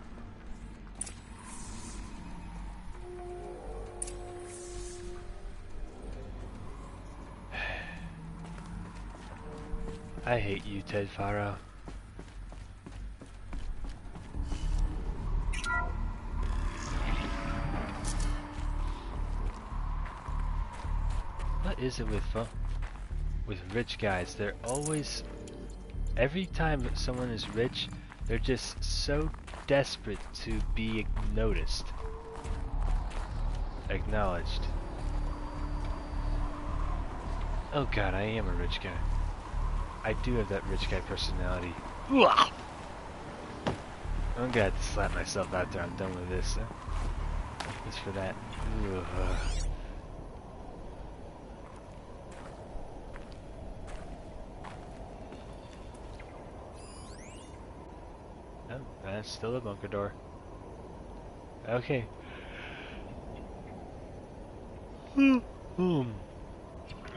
O: I hate you, Ted Faro. is it with rich guys? They're always, every time someone is rich, they're just so desperate to be noticed, acknowledged. Oh god, I am a rich guy. I do have that rich guy personality. I'm gonna have to slap myself out there. I'm done with this. Just for that. Oh, that's still a bunker door. Okay.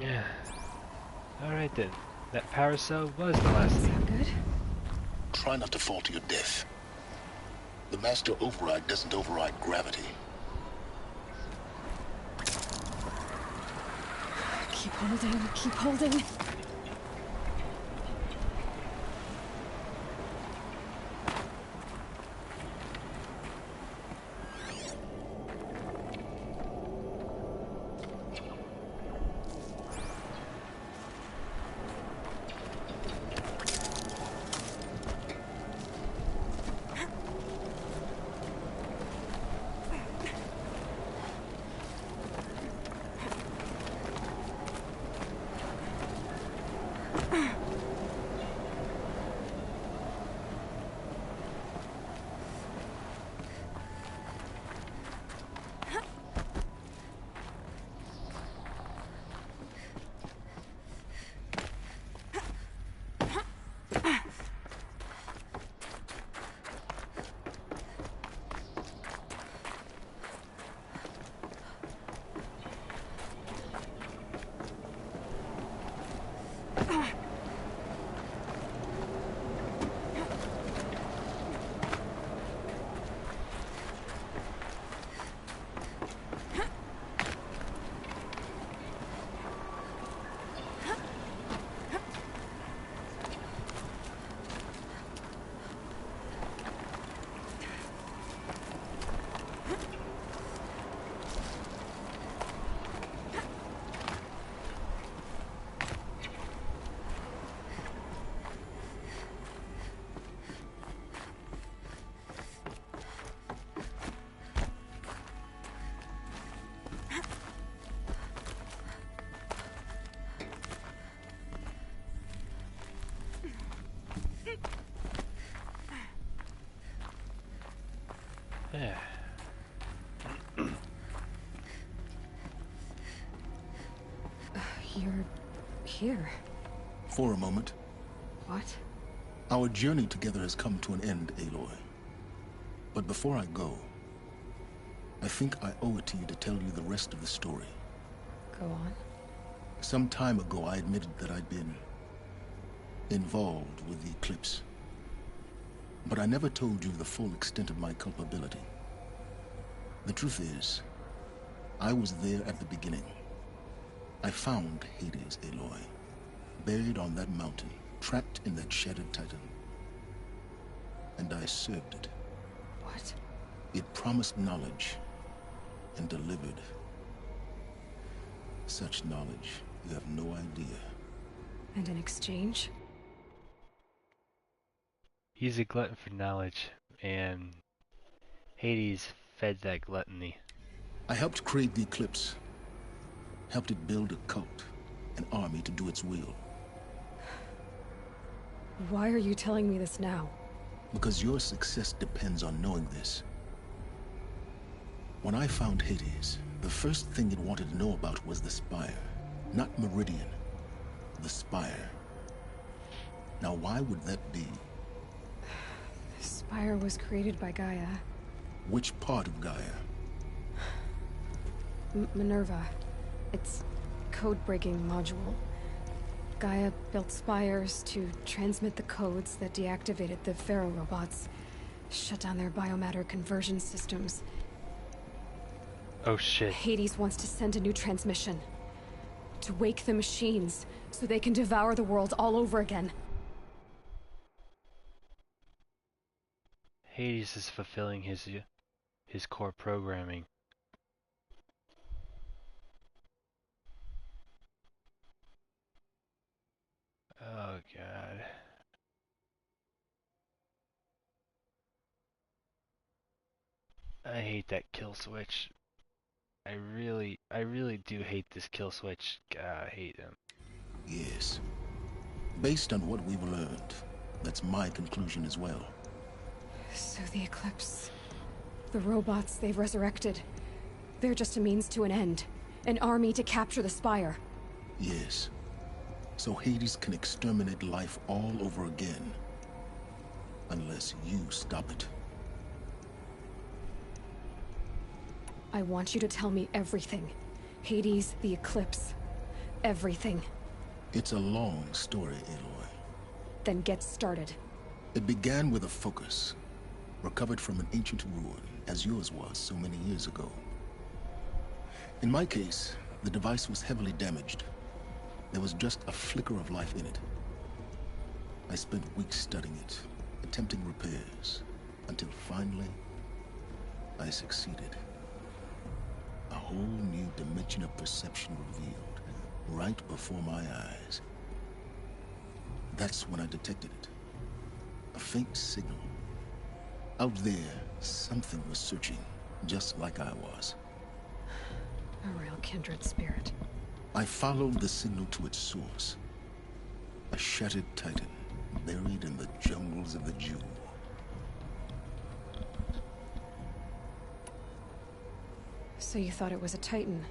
O: Yeah. Alright then. That power cell was the last thing.
A: Good.
G: Try not to fall to your death. The master override doesn't override gravity.
A: Keep holding, keep holding.
O: Yeah.
A: You're here.
G: For a moment.
A: What?
G: Our journey together has come to an end, Aloy. But before I go, I think I owe it to you to tell you the rest of the story.
A: Go on.
G: Some time ago, I admitted that I'd been involved with the Eclipse. But I never told you the full extent of my culpability. The truth is, I was there at the beginning. I found Hades, Aloy, buried on that mountain, trapped in that shattered titan. And I served it.
A: What?
G: It promised knowledge and delivered such knowledge you have no idea.
A: And in exchange?
O: He's a glutton for knowledge, and Hades fed that gluttony.
G: I helped create the Eclipse. Helped it build a cult, an army to do its will.
A: Why are you telling me this now?
G: Because your success depends on knowing this. When I found Hades, the first thing it wanted to know about was the Spire. Not Meridian. The Spire. Now why would that be?
A: The Spire was created by Gaia.
G: Which part of Gaia?
A: Minerva. Its code-breaking module. Gaia built spires to transmit the codes that deactivated the Pharaoh robots, shut down their biomatter conversion systems.
O: Oh shit.
A: Hades wants to send a new transmission. To wake the machines, so they can devour the world all over again.
O: Hades is fulfilling his core programming. Oh god. I hate that kill switch. I really do hate this kill switch. God, I hate him.
G: Yes. Based on what we've learned, that's my conclusion as well.
A: So the Eclipse... the robots they've resurrected... they're just a means to an end. An army to capture the Spire.
G: Yes. So Hades can exterminate life all over again. Unless you stop it.
A: I want you to tell me everything. Hades, the Eclipse. Everything.
G: It's a long story, Aloy.
A: Then get started.
G: It began with a focus. Recovered from an ancient ruin, as yours was so many years ago. In my case, the device was heavily damaged. There was just a flicker of life in it. I spent weeks studying it, attempting repairs, until finally, I succeeded. A whole new dimension of perception revealed, right before my eyes. That's when I detected it. A faint signal. Out there, something was searching, just like I was.
A: A real kindred spirit.
G: I followed the signal to its source. A shattered titan, buried in the jungles of the Jewel.
A: So you thought it was a titan?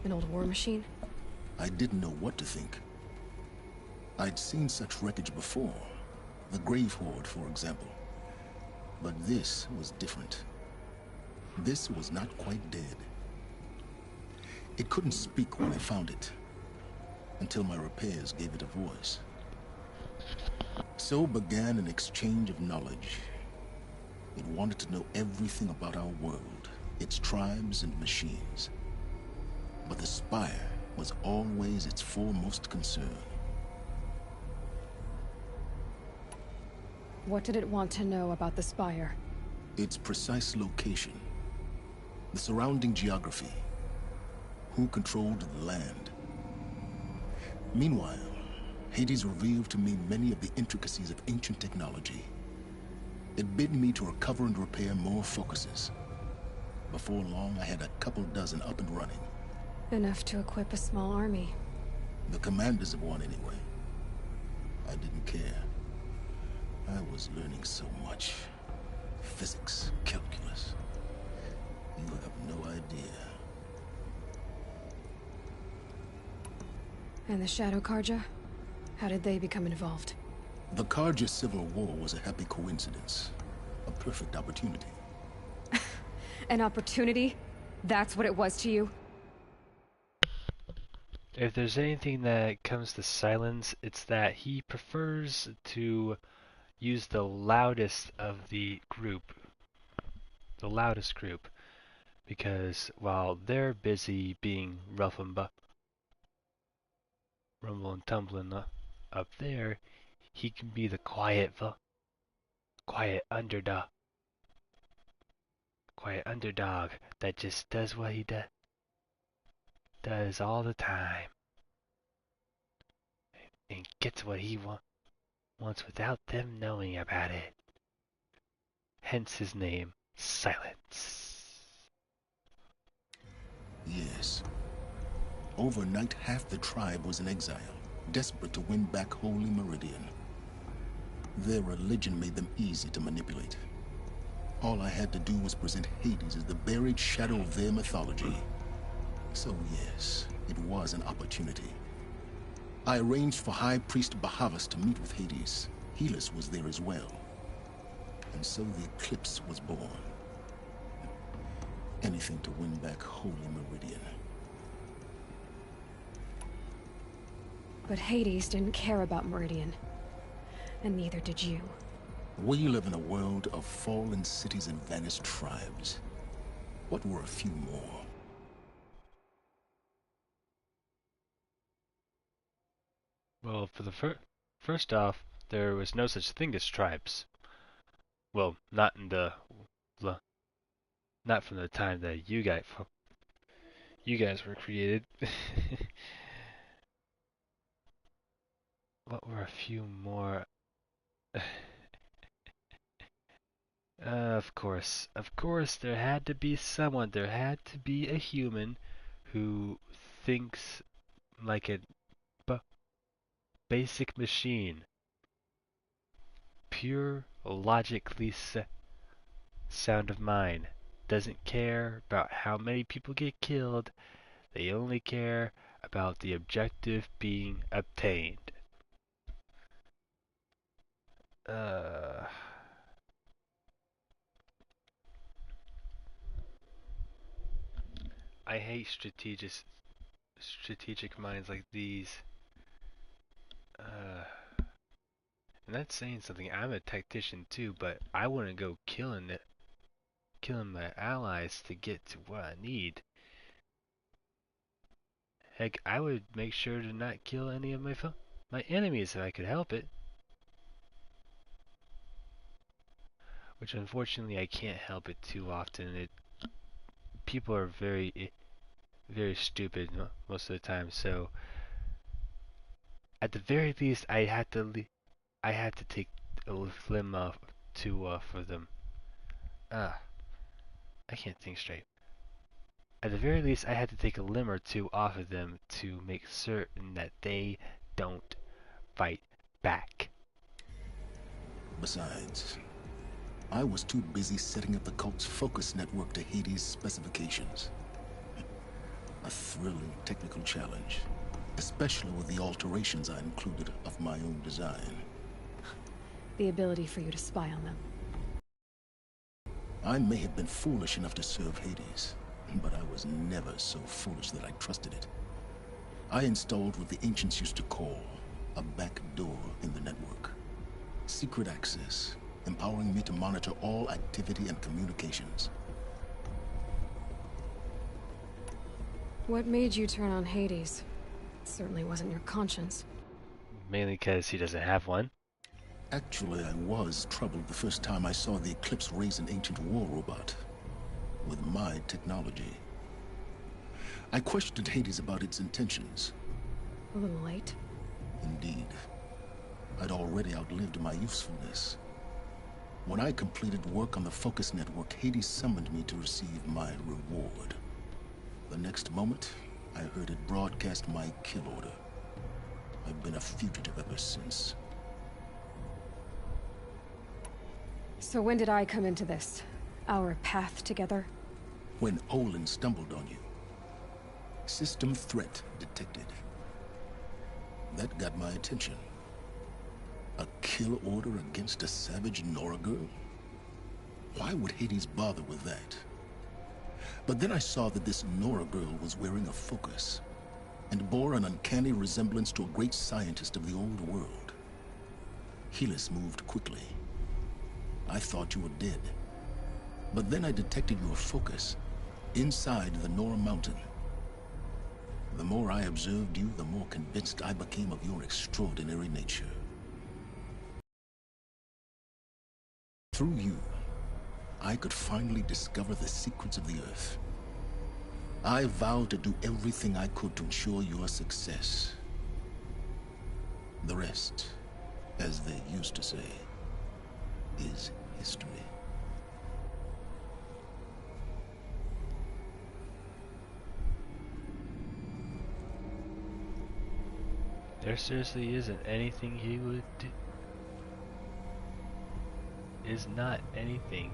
A: An old war machine?
G: I didn't know what to think. I'd seen such wreckage before. The Grave Horde, for example. But this was different. This was not quite dead. It couldn't speak when I found it, until my repairs gave it a voice. So began an exchange of knowledge. It wanted to know everything about our world, its tribes and machines. But the Spire was always its foremost concern.
A: What did it want to know about the Spire?
G: Its precise location, the surrounding geography, who controlled the land. Meanwhile, Hades revealed to me many of the intricacies of ancient technology. It bid me to recover and repair more focuses. Before long, I had a couple dozen up and running.
A: Enough to equip a small army.
G: The commanders of one, anyway. I didn't care. I was learning so much. Physics, calculus. You have no idea.
A: And the Shadow Carja? How did they become involved?
G: The Carja Civil War was a happy coincidence. A perfect opportunity.
A: An opportunity? That's what it was to you?
O: If there's anything that comes to Silence, it's that he prefers to use the loudest of the group. The loudest group. Because while they're busy being rough and rumble and tumbling up there, he can be the quiet underdog. Quiet underdog that just does what he does all the time. And gets what he wants without them knowing about it. Hence his name, Silence.
G: Yes. Overnight, half the tribe was in exile, desperate to win back Holy Meridian. Their religion made them easy to manipulate. All I had to do was present Hades as the buried shadow of their mythology. So yes, it was an opportunity. I arranged for High Priest Bahavas to meet with Hades. Helis was there as well. And so the Eclipse was born. Anything to win back Holy Meridian.
A: But Hades didn't care about Meridian. And neither did you.
G: We live in a world of fallen cities and vanished tribes. What were a few more?
O: Well, for the first off, there was no such thing as tribes. Well, not in not from the time that you guys were created. what were a few more? Of course, there had to be someone. There had to be a human who thinks like a basic machine. Pure, logically sound of mind. Doesn't care about how many people get killed. They only care about the objective being obtained. I hate strategic minds like these. And that's saying something. I'm a tactician too, but I wouldn't go killing my allies to get to what I need. Heck, I would make sure to not kill any of my enemies if I could help it. Which unfortunately I can't help it too often. People are very stupid most of the time, so at the very least I had to take a limb off for them. I can't think straight. At the very least I had to take a limb or two off of them to make certain that they don't fight back.
G: Besides, I was too busy setting up the cult's focus network to Hades' specifications. A thrilling technical challenge, especially with the alterations I included of my own design.
A: The ability for you to spy on them.
G: I may have been foolish enough to serve Hades, but I was never so foolish that I trusted it. I installed what the ancients used to call a back door in the network. Secret access, empowering me to monitor all activity and communications.
A: What made you turn on Hades? It certainly wasn't your conscience.
O: Mainly because he doesn't have one.
G: Actually, I was troubled the first time I saw the Eclipse raise an ancient war robot with my technology. I questioned Hades about its intentions.
A: A little late.
G: Indeed. I'd already outlived my usefulness. When I completed work on the Focus Network, Hades summoned me to receive my reward. The next moment, I heard it broadcast my kill order. I've been a fugitive ever since.
A: So when did I come into this? Our path together?
G: When Olin stumbled on you. System threat detected. That got my attention. A kill order against a savage Nora girl? Why would Hades bother with that? But then I saw that this Nora girl was wearing a focus, and bore an uncanny resemblance to a great scientist of the old world. Helis moved quickly. I thought you were dead. But then I detected your focus inside the Nora mountain. The more I observed you, the more convinced I became of your extraordinary nature. Through you, I could finally discover the secrets of the Earth. I vowed to do everything I could to ensure your success. The rest, as they used to say, is history.
O: There seriously isn't anything he would do. Is not anything.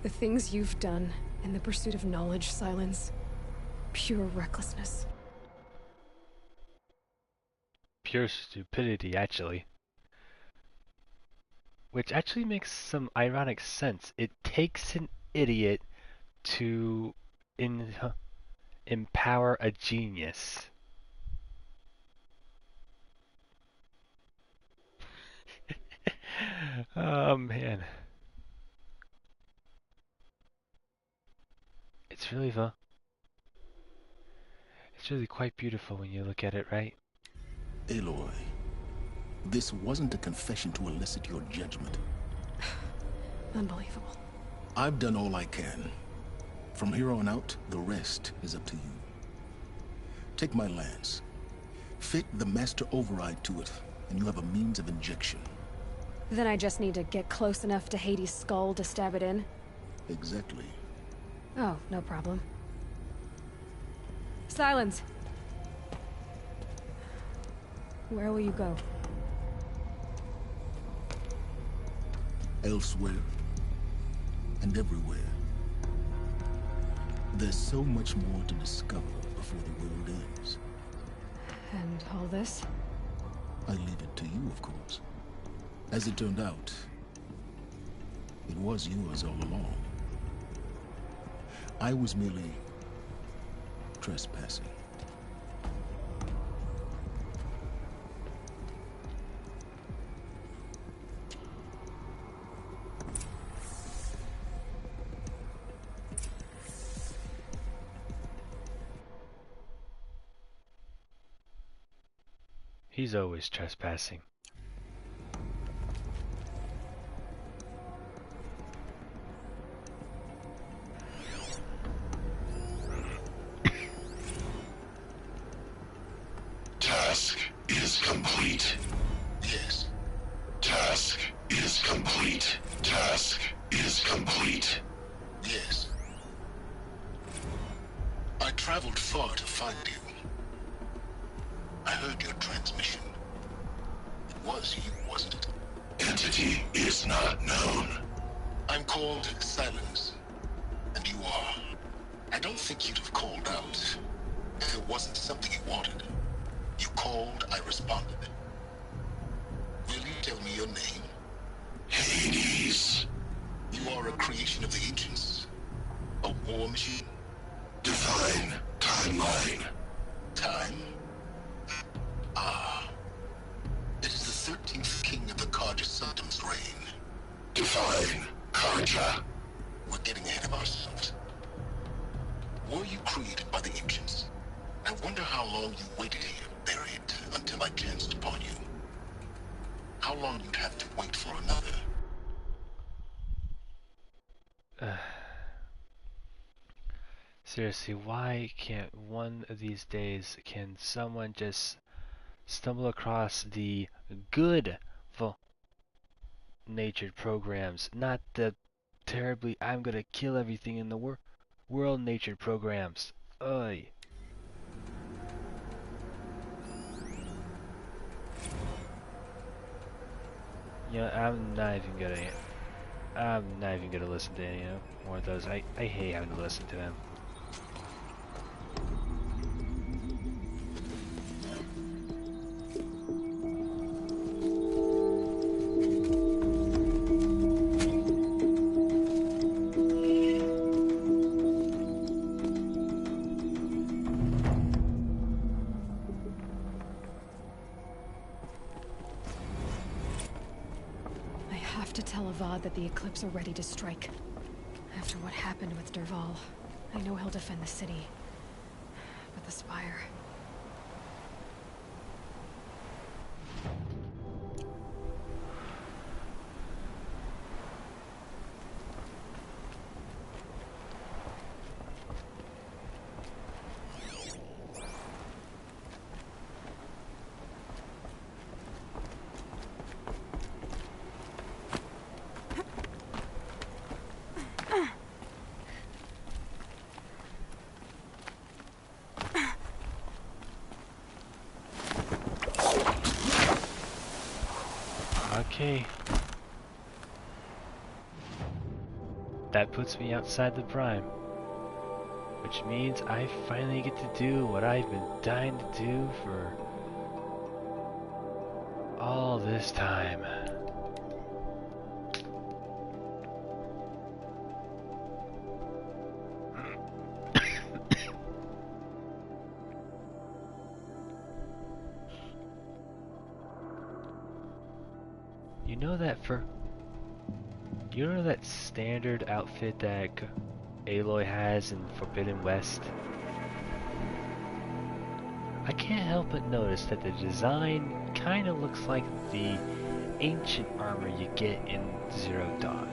A: The things you've done in the pursuit of knowledge, Silence. Pure recklessness.
O: Pure stupidity, actually. Which actually makes some ironic sense. It takes an idiot to empower a genius. Oh man. It's really fun. It's really quite beautiful when you look at it, right?
G: Aloy, this wasn't a confession to elicit your judgment.
A: Unbelievable.
G: I've done all I can. From here on out, the rest is up to you. Take my lance. Fit the master override to it, and you have a means of injection.
A: Then I just need to get close enough to Hades' skull to stab it in?
G: Exactly.
A: Oh, no problem. Silence! Where will you go?
G: Elsewhere. And everywhere. There's so much more to discover before the world ends.
A: And all this?
G: I leave it to you, of course. As it turned out, it was yours all along. I was merely trespassing.
O: He's always trespassing.
P: Task is complete.
G: Yes.
P: Task is complete. Task is complete.
G: Yes. I traveled far to find you. I heard your transmission. It was you, wasn't it?
P: Entity is not known.
G: I'm called Silence. And you are. I don't think you'd have called out if it wasn't something you wanted. You called, I responded. Will you tell me your name?
P: Hades.
G: You are a creation of the ancients. A war machine.
P: Divine timeline.
G: Time? Ah. It is the 13th king of the Carja Sanctum's reign.
P: Divine Carja.
G: We're getting ahead of ourselves. Were you created by the ancients? I wonder how long you waited here, buried, until I chanced upon you. How long you'd have to wait for another.
O: Seriously, why can't one of these days can someone just stumble across the good natured programs, not the terribly I'm gonna kill everything in the world natured programs. Ugh. You know, I'm not even gonna listen to any more of those. I hate having to listen to them.
A: That the Eclipse are ready to strike. After what happened with Dervahl, I know he'll defend the city. But the Spire...
O: Okay. That puts me outside the Prime. Which means I finally get to do what I've been dying to do for all this time. You know that standard outfit that Aloy has in Forbidden West? I can't help but notice that the design kind of looks like the ancient armor you get in Zero Dawn.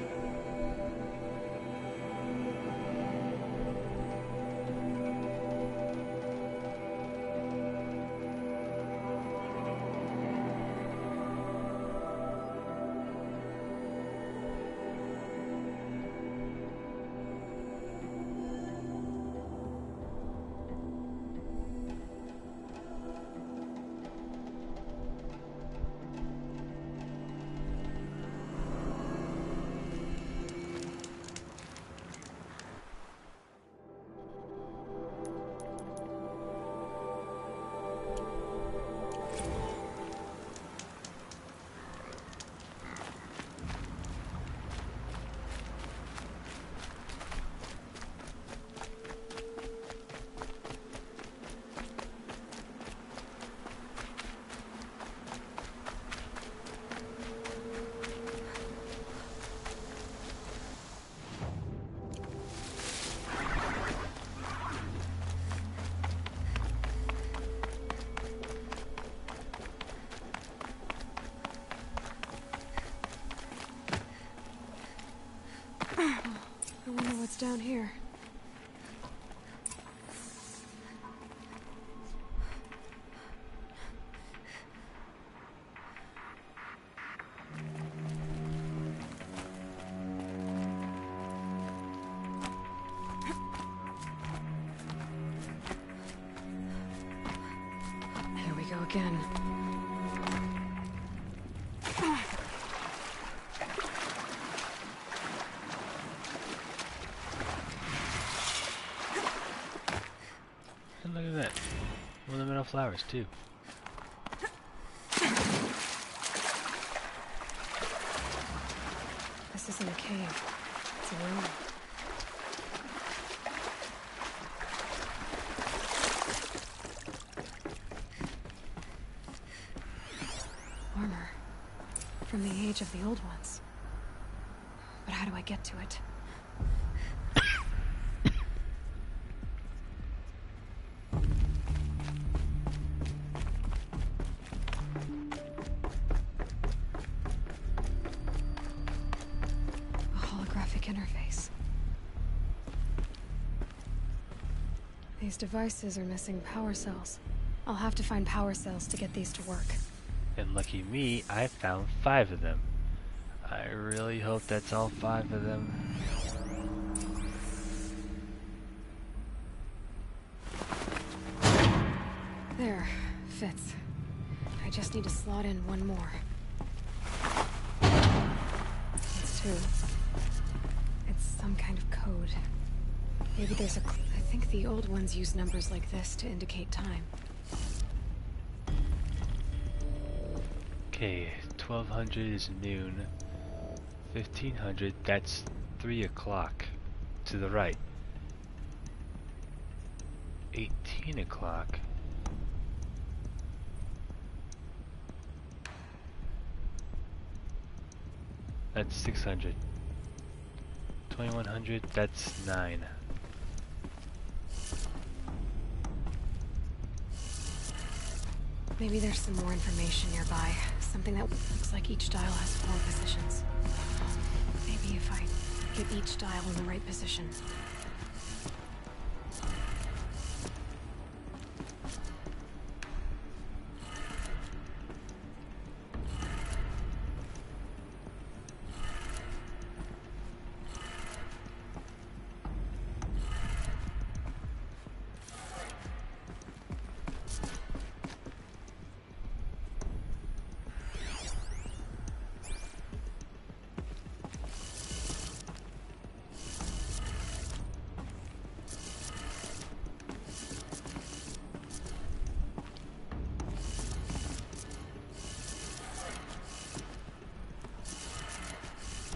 A: what's down here. There we go again.
O: And look at that. Ornamental flowers, too.
A: This isn't a cave. It's a room. Armor. From the age of the old ones. But how do I get to it? A holographic interface. These devices are missing power cells. I'll have to find power cells to get these to work.
O: And lucky me, I found 5 of them. I really hope that's all 5 of them.
A: There, fits. I just need to slot in one more. It's 2. It's some kind of code. Maybe there's a... I think the old ones use numbers like this to indicate time.
O: Okay, 1200 is noon. 1500, that's 3 o'clock to the right. 18 o'clock. That's 600. 2100, that's 9.
A: Maybe there's some more information nearby. Something that looks like each dial has 4 positions. Maybe if I get each dial in the right position.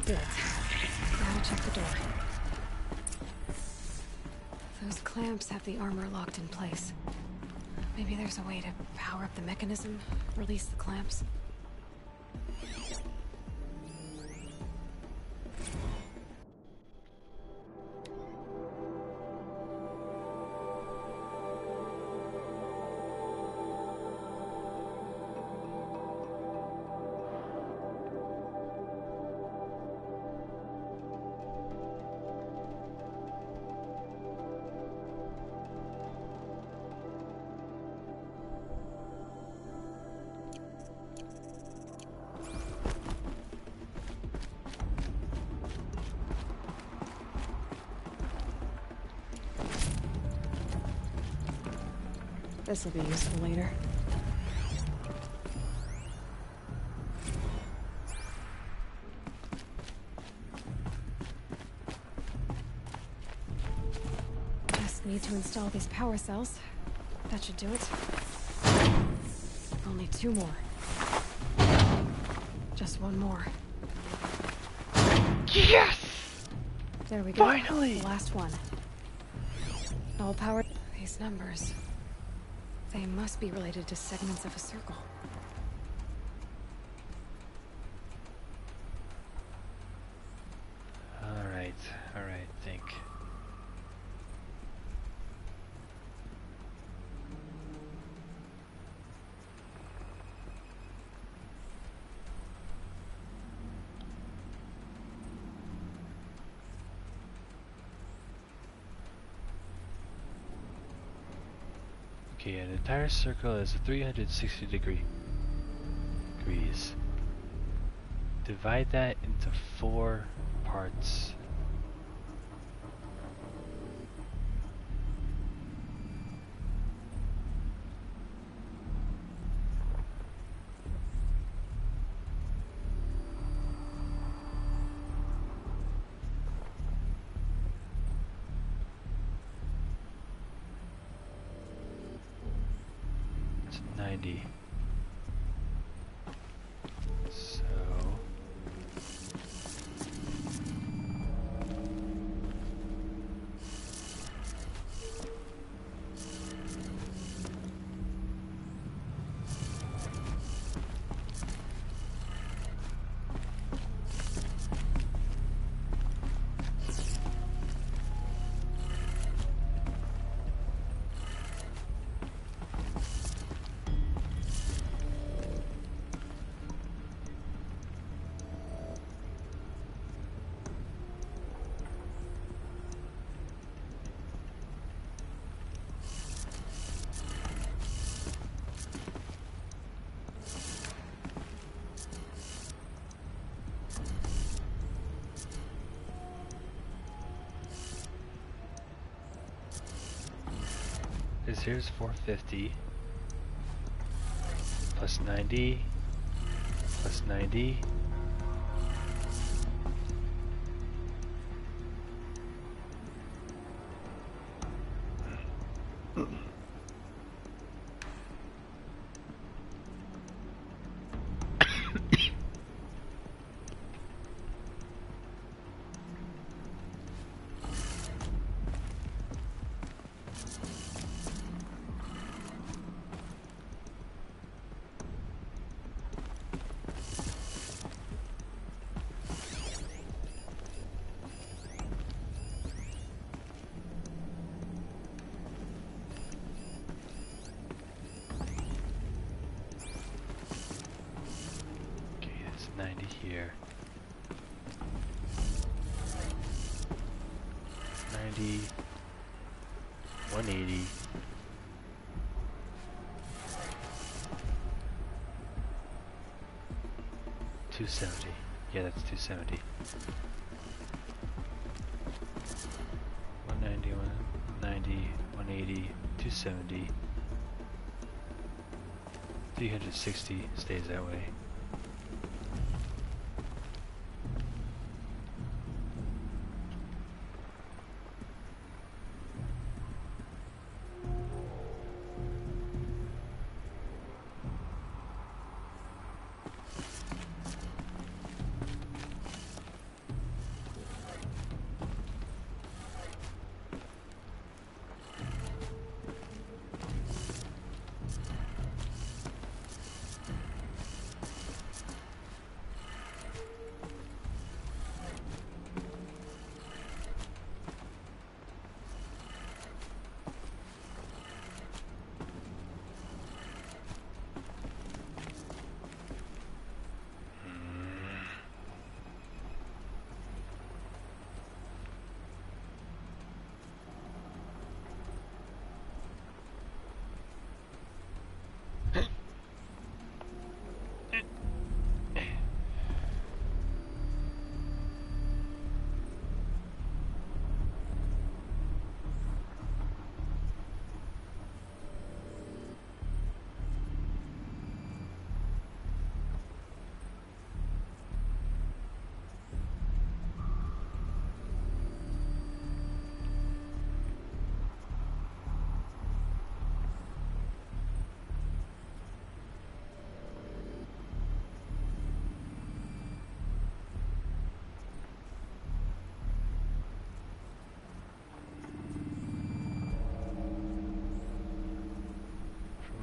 A: Good. Now to check the door. Those clamps have the armor locked in place. Maybe there's a way to power up the mechanism, release the clamps. This will be useful later. Just need to install these power cells. That should do it. Only 2 more. Just 1 more.
O: Yes!
A: There we go.
O: Finally!
A: The last one. All power. These numbers. They must be related to segments of a circle.
O: Alright, think. Okay, an entire circle is 360 degrees. Divide that into 4 parts. It's 90. So this here's 450 plus 90 plus 90. Here 90 180 270. Yeah, that's 270. 190 190 180 270 360 stays that way.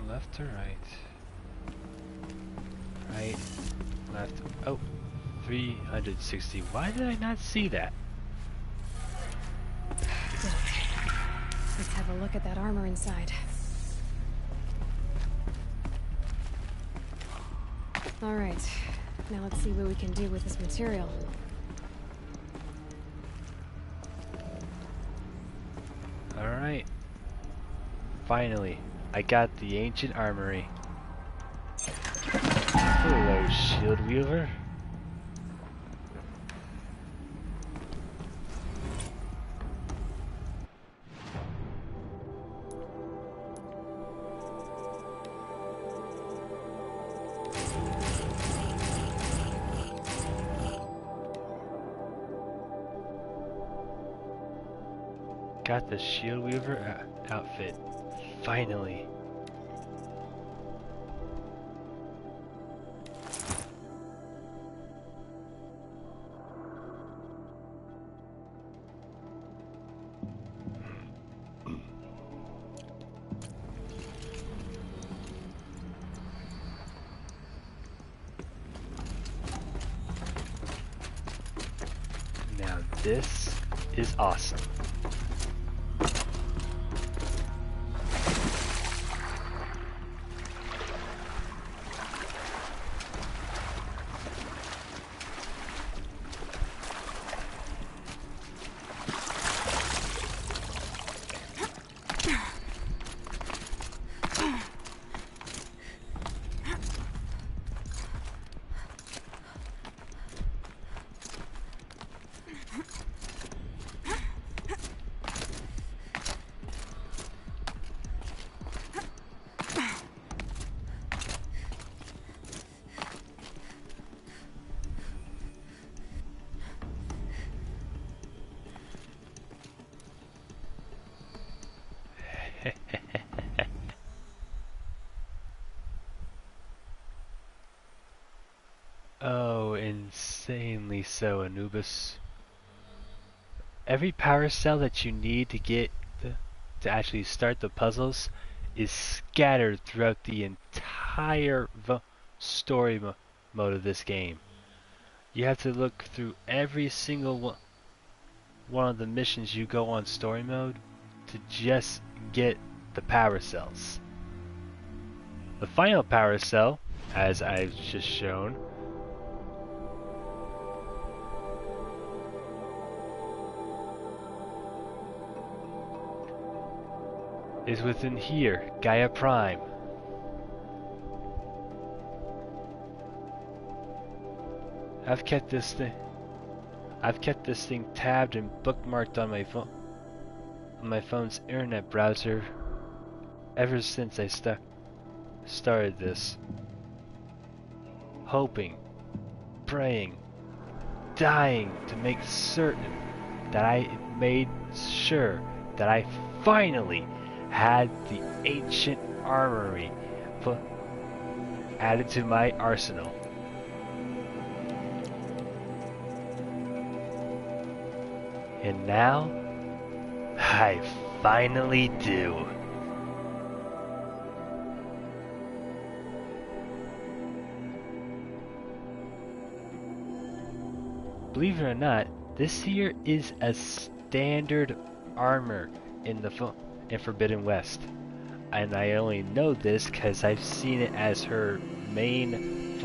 O: Left to right. Right, left. Oh, 360. Why did I not see that?
A: Let's have a look at that armor inside. Alright, now let's see what we can do with this material.
O: Alright. Finally. I got the ancient armory. Hello, shield wielder. Got the shield weaver outfit. Finally. Now this is awesome. Oh, insanely so, Anubis. Every power cell that you need to get to actually start the puzzles is scattered throughout the entire story mode of this game. You have to look through every single one of the missions you go on story mode to just get the power cells. The final power cell, as I've just shown, is within here, Gaia Prime. I've kept this thing tabbed and bookmarked on my phone's internet browser ever since I started this. Hoping, praying, dying to make certain that I made sure that I finally had the ancient armory added to my arsenal. And now, I finally do. Believe it or not, this here is a standard armor in Forbidden West, and I only know this because I've seen it as her main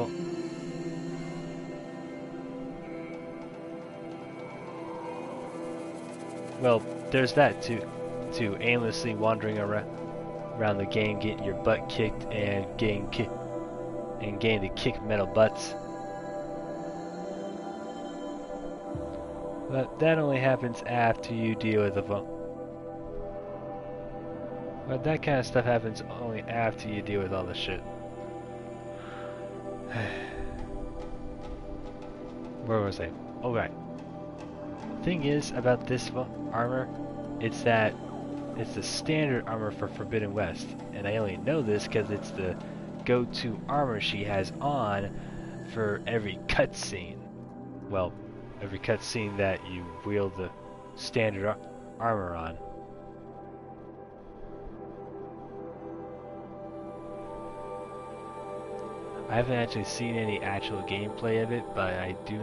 O: well, there's that too, aimlessly wandering around the game, getting your butt kicked and getting to kick metal butts. But that only happens after you deal with the But that kind of stuff happens only after you deal with all the shit. Where was I? Oh right. The thing is about this armor, it's that it's the standard armor for Forbidden West, and I only know this because it's the go-to armor she has on for every cutscene. Well, every cutscene that you wield the standard armor on. I haven't actually seen any actual gameplay of it, but I do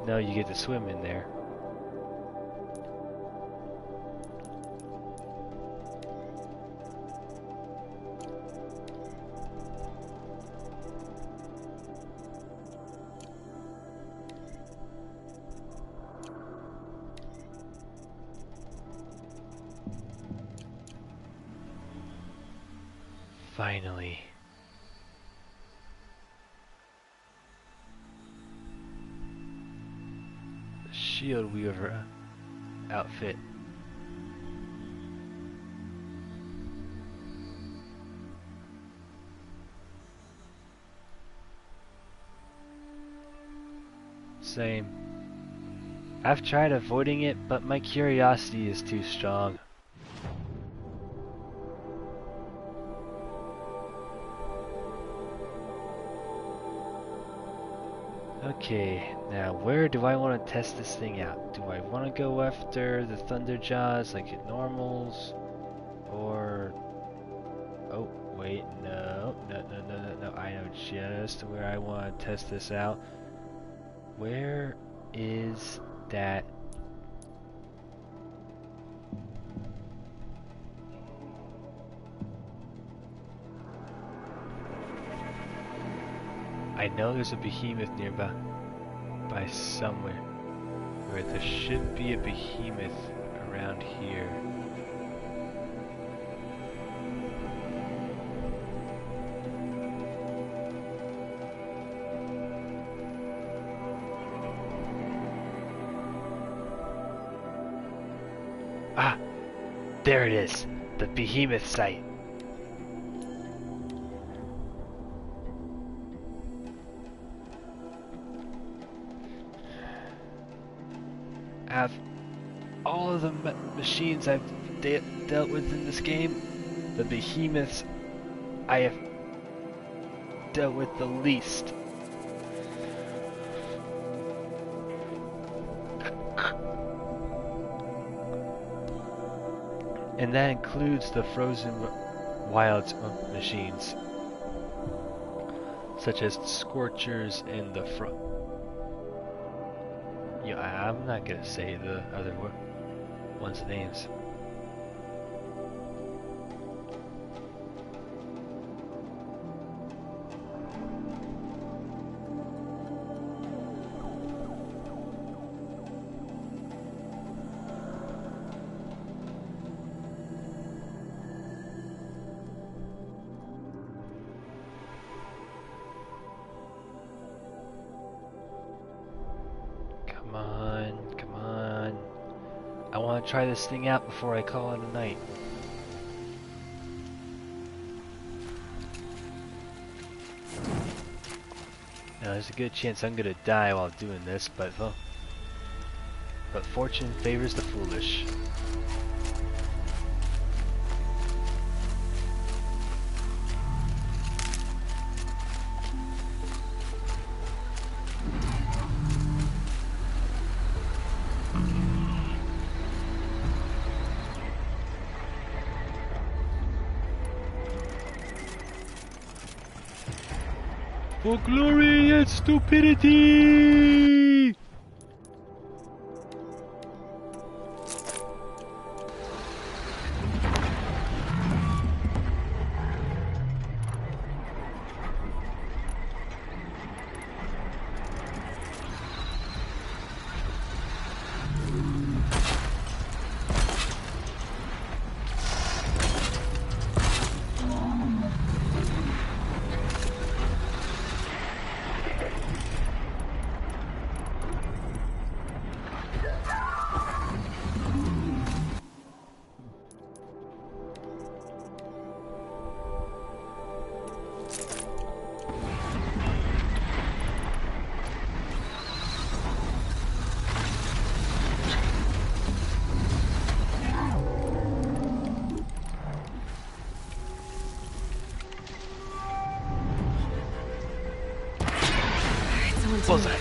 O: know you get to swim in there. Finally. The Shield Weaver outfit. Same. I've tried avoiding it, but my curiosity is too strong. Okay, now where do I want to test this thing out? Do I want to go after the Thunderjaws like at normals? Or... oh, wait, no, I know just where I want to test this out. Where is that? I know there's a behemoth nearby, by somewhere, where there should be a behemoth around here. Ah, there it is, the behemoth site. Out of all of the machines I've dealt with in this game, the behemoths I have dealt with the least. And that includes the frozen wilds machines, such as Scorchers and the yeah, I'm not gonna say the other ones' names. Come on. I want to try this thing out before I call it a night. Now there's a good chance I'm gonna die while doing this, but fortune favors the foolish. For glory and stupidity! Bullseye.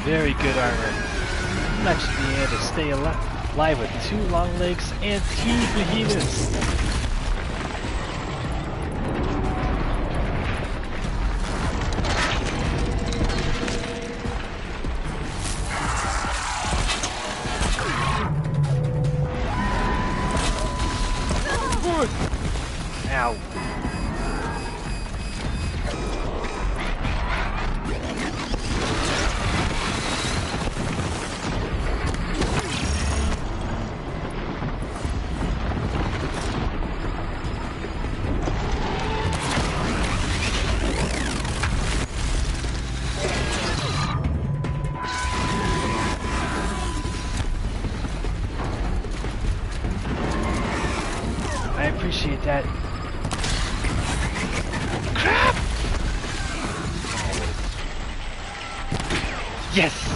O: Very good armor. Not just being able to stay alive with 2 long legs and 2 behemoths. Ow. I appreciate that. Crap! Yes!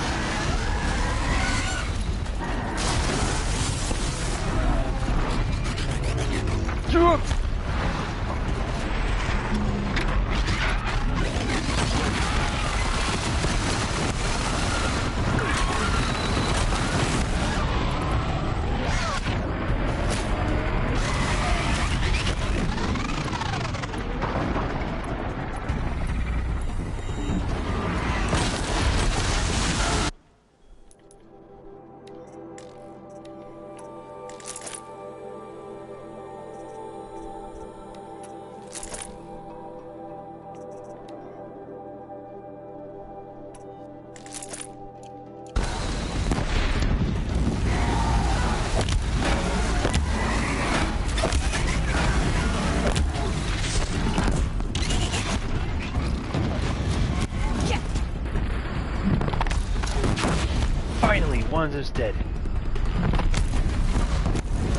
O: Finally, one is dead.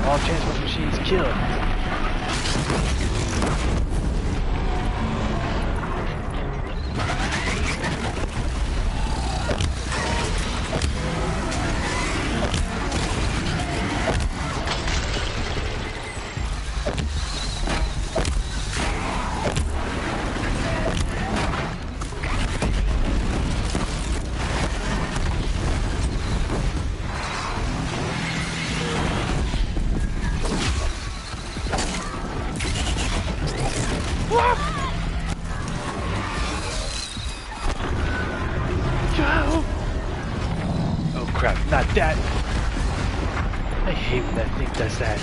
O: All transport machines killed. Oh crap, not that! I hate when that thing does that.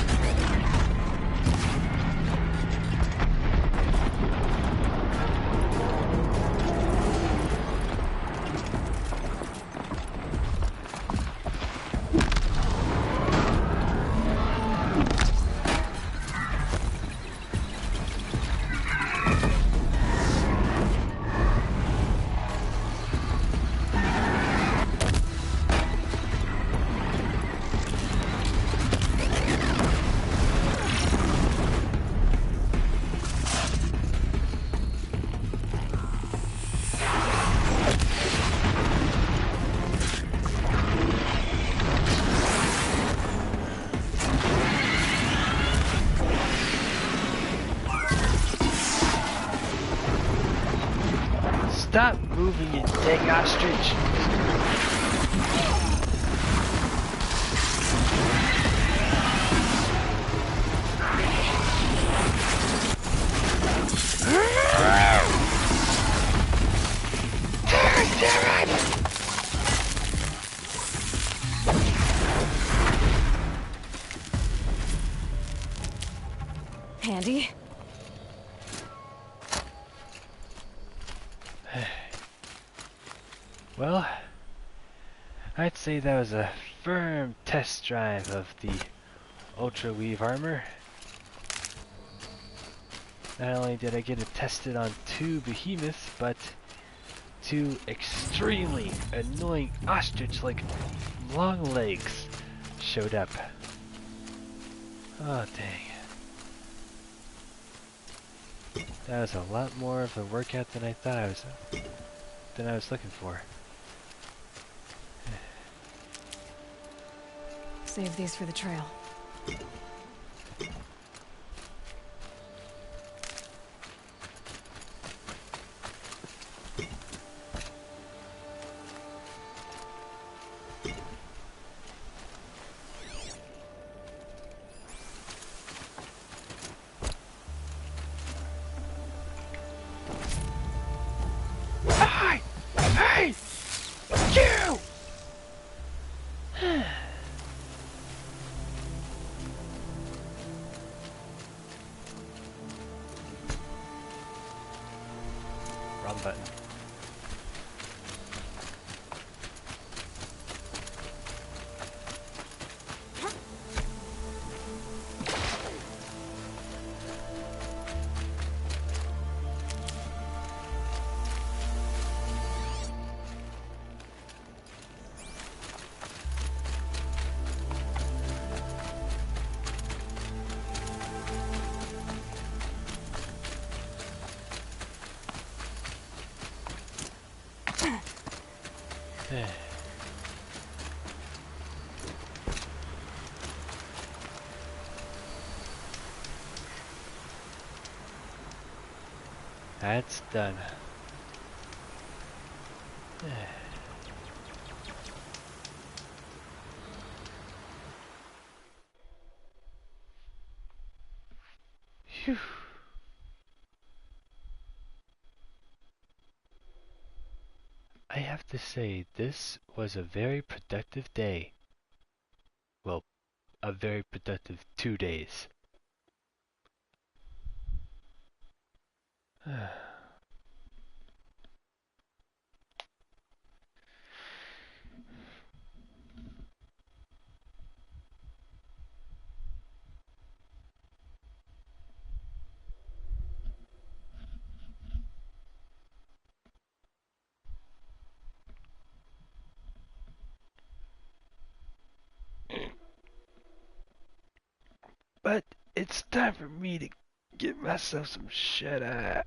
O: Stop moving, you dang ostrich!
A: Andy?
O: Well, I'd say that was a firm test drive of the Ultra Weave armor. Not only did I get it tested on 2 behemoths, but 2 extremely annoying ostrich-like long legs showed up. Oh dang. That was a lot more of a workout than I thought I was looking for.
A: Save these for the trail.
O: That's done. Phew. I have to say, this was a very productive day. Well, a very productive 2 days. But it's time for me to get myself some shut-eye.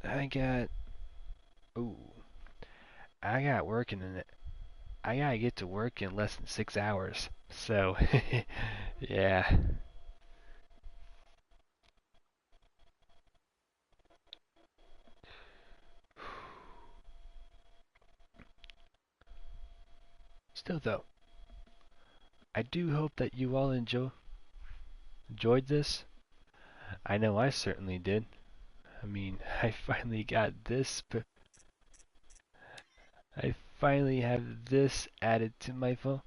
O: I got working in it. I gotta get to work in less than 6 hours. So, yeah. Still though, I do hope that you all enjoyed this. I know I certainly did. I mean, I finally got this, but I finally have this added to my phone.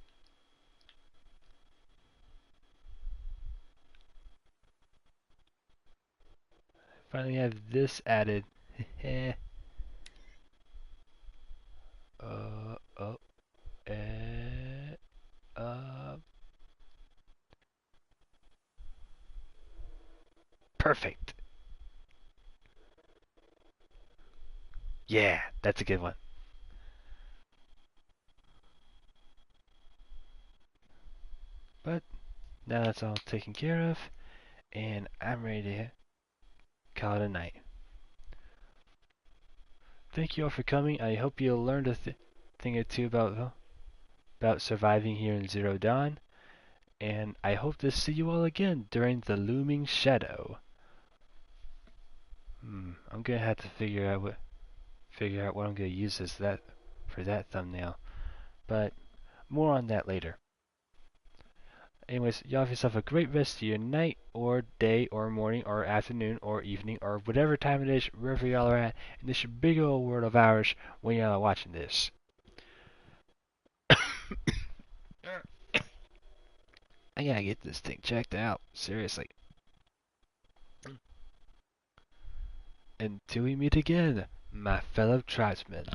O: Finally have this added. Perfect. Yeah, that's a good one. But now that's all taken care of, and I'm ready to call it a night. Thank you all for coming. I hope you learned a thing or two about surviving here in Zero Dawn, and I hope to see you all again during the looming shadow. I'm gonna have to figure out what I'm gonna use for that thumbnail, but more on that later. Anyways, y'all have yourself a great rest of your night, or day, or morning, or afternoon, or evening, or whatever time it is, wherever y'all are at in this big old world of ours when y'all are watching this. I gotta get this thing checked out, seriously. Until we meet again, my fellow tribesmen.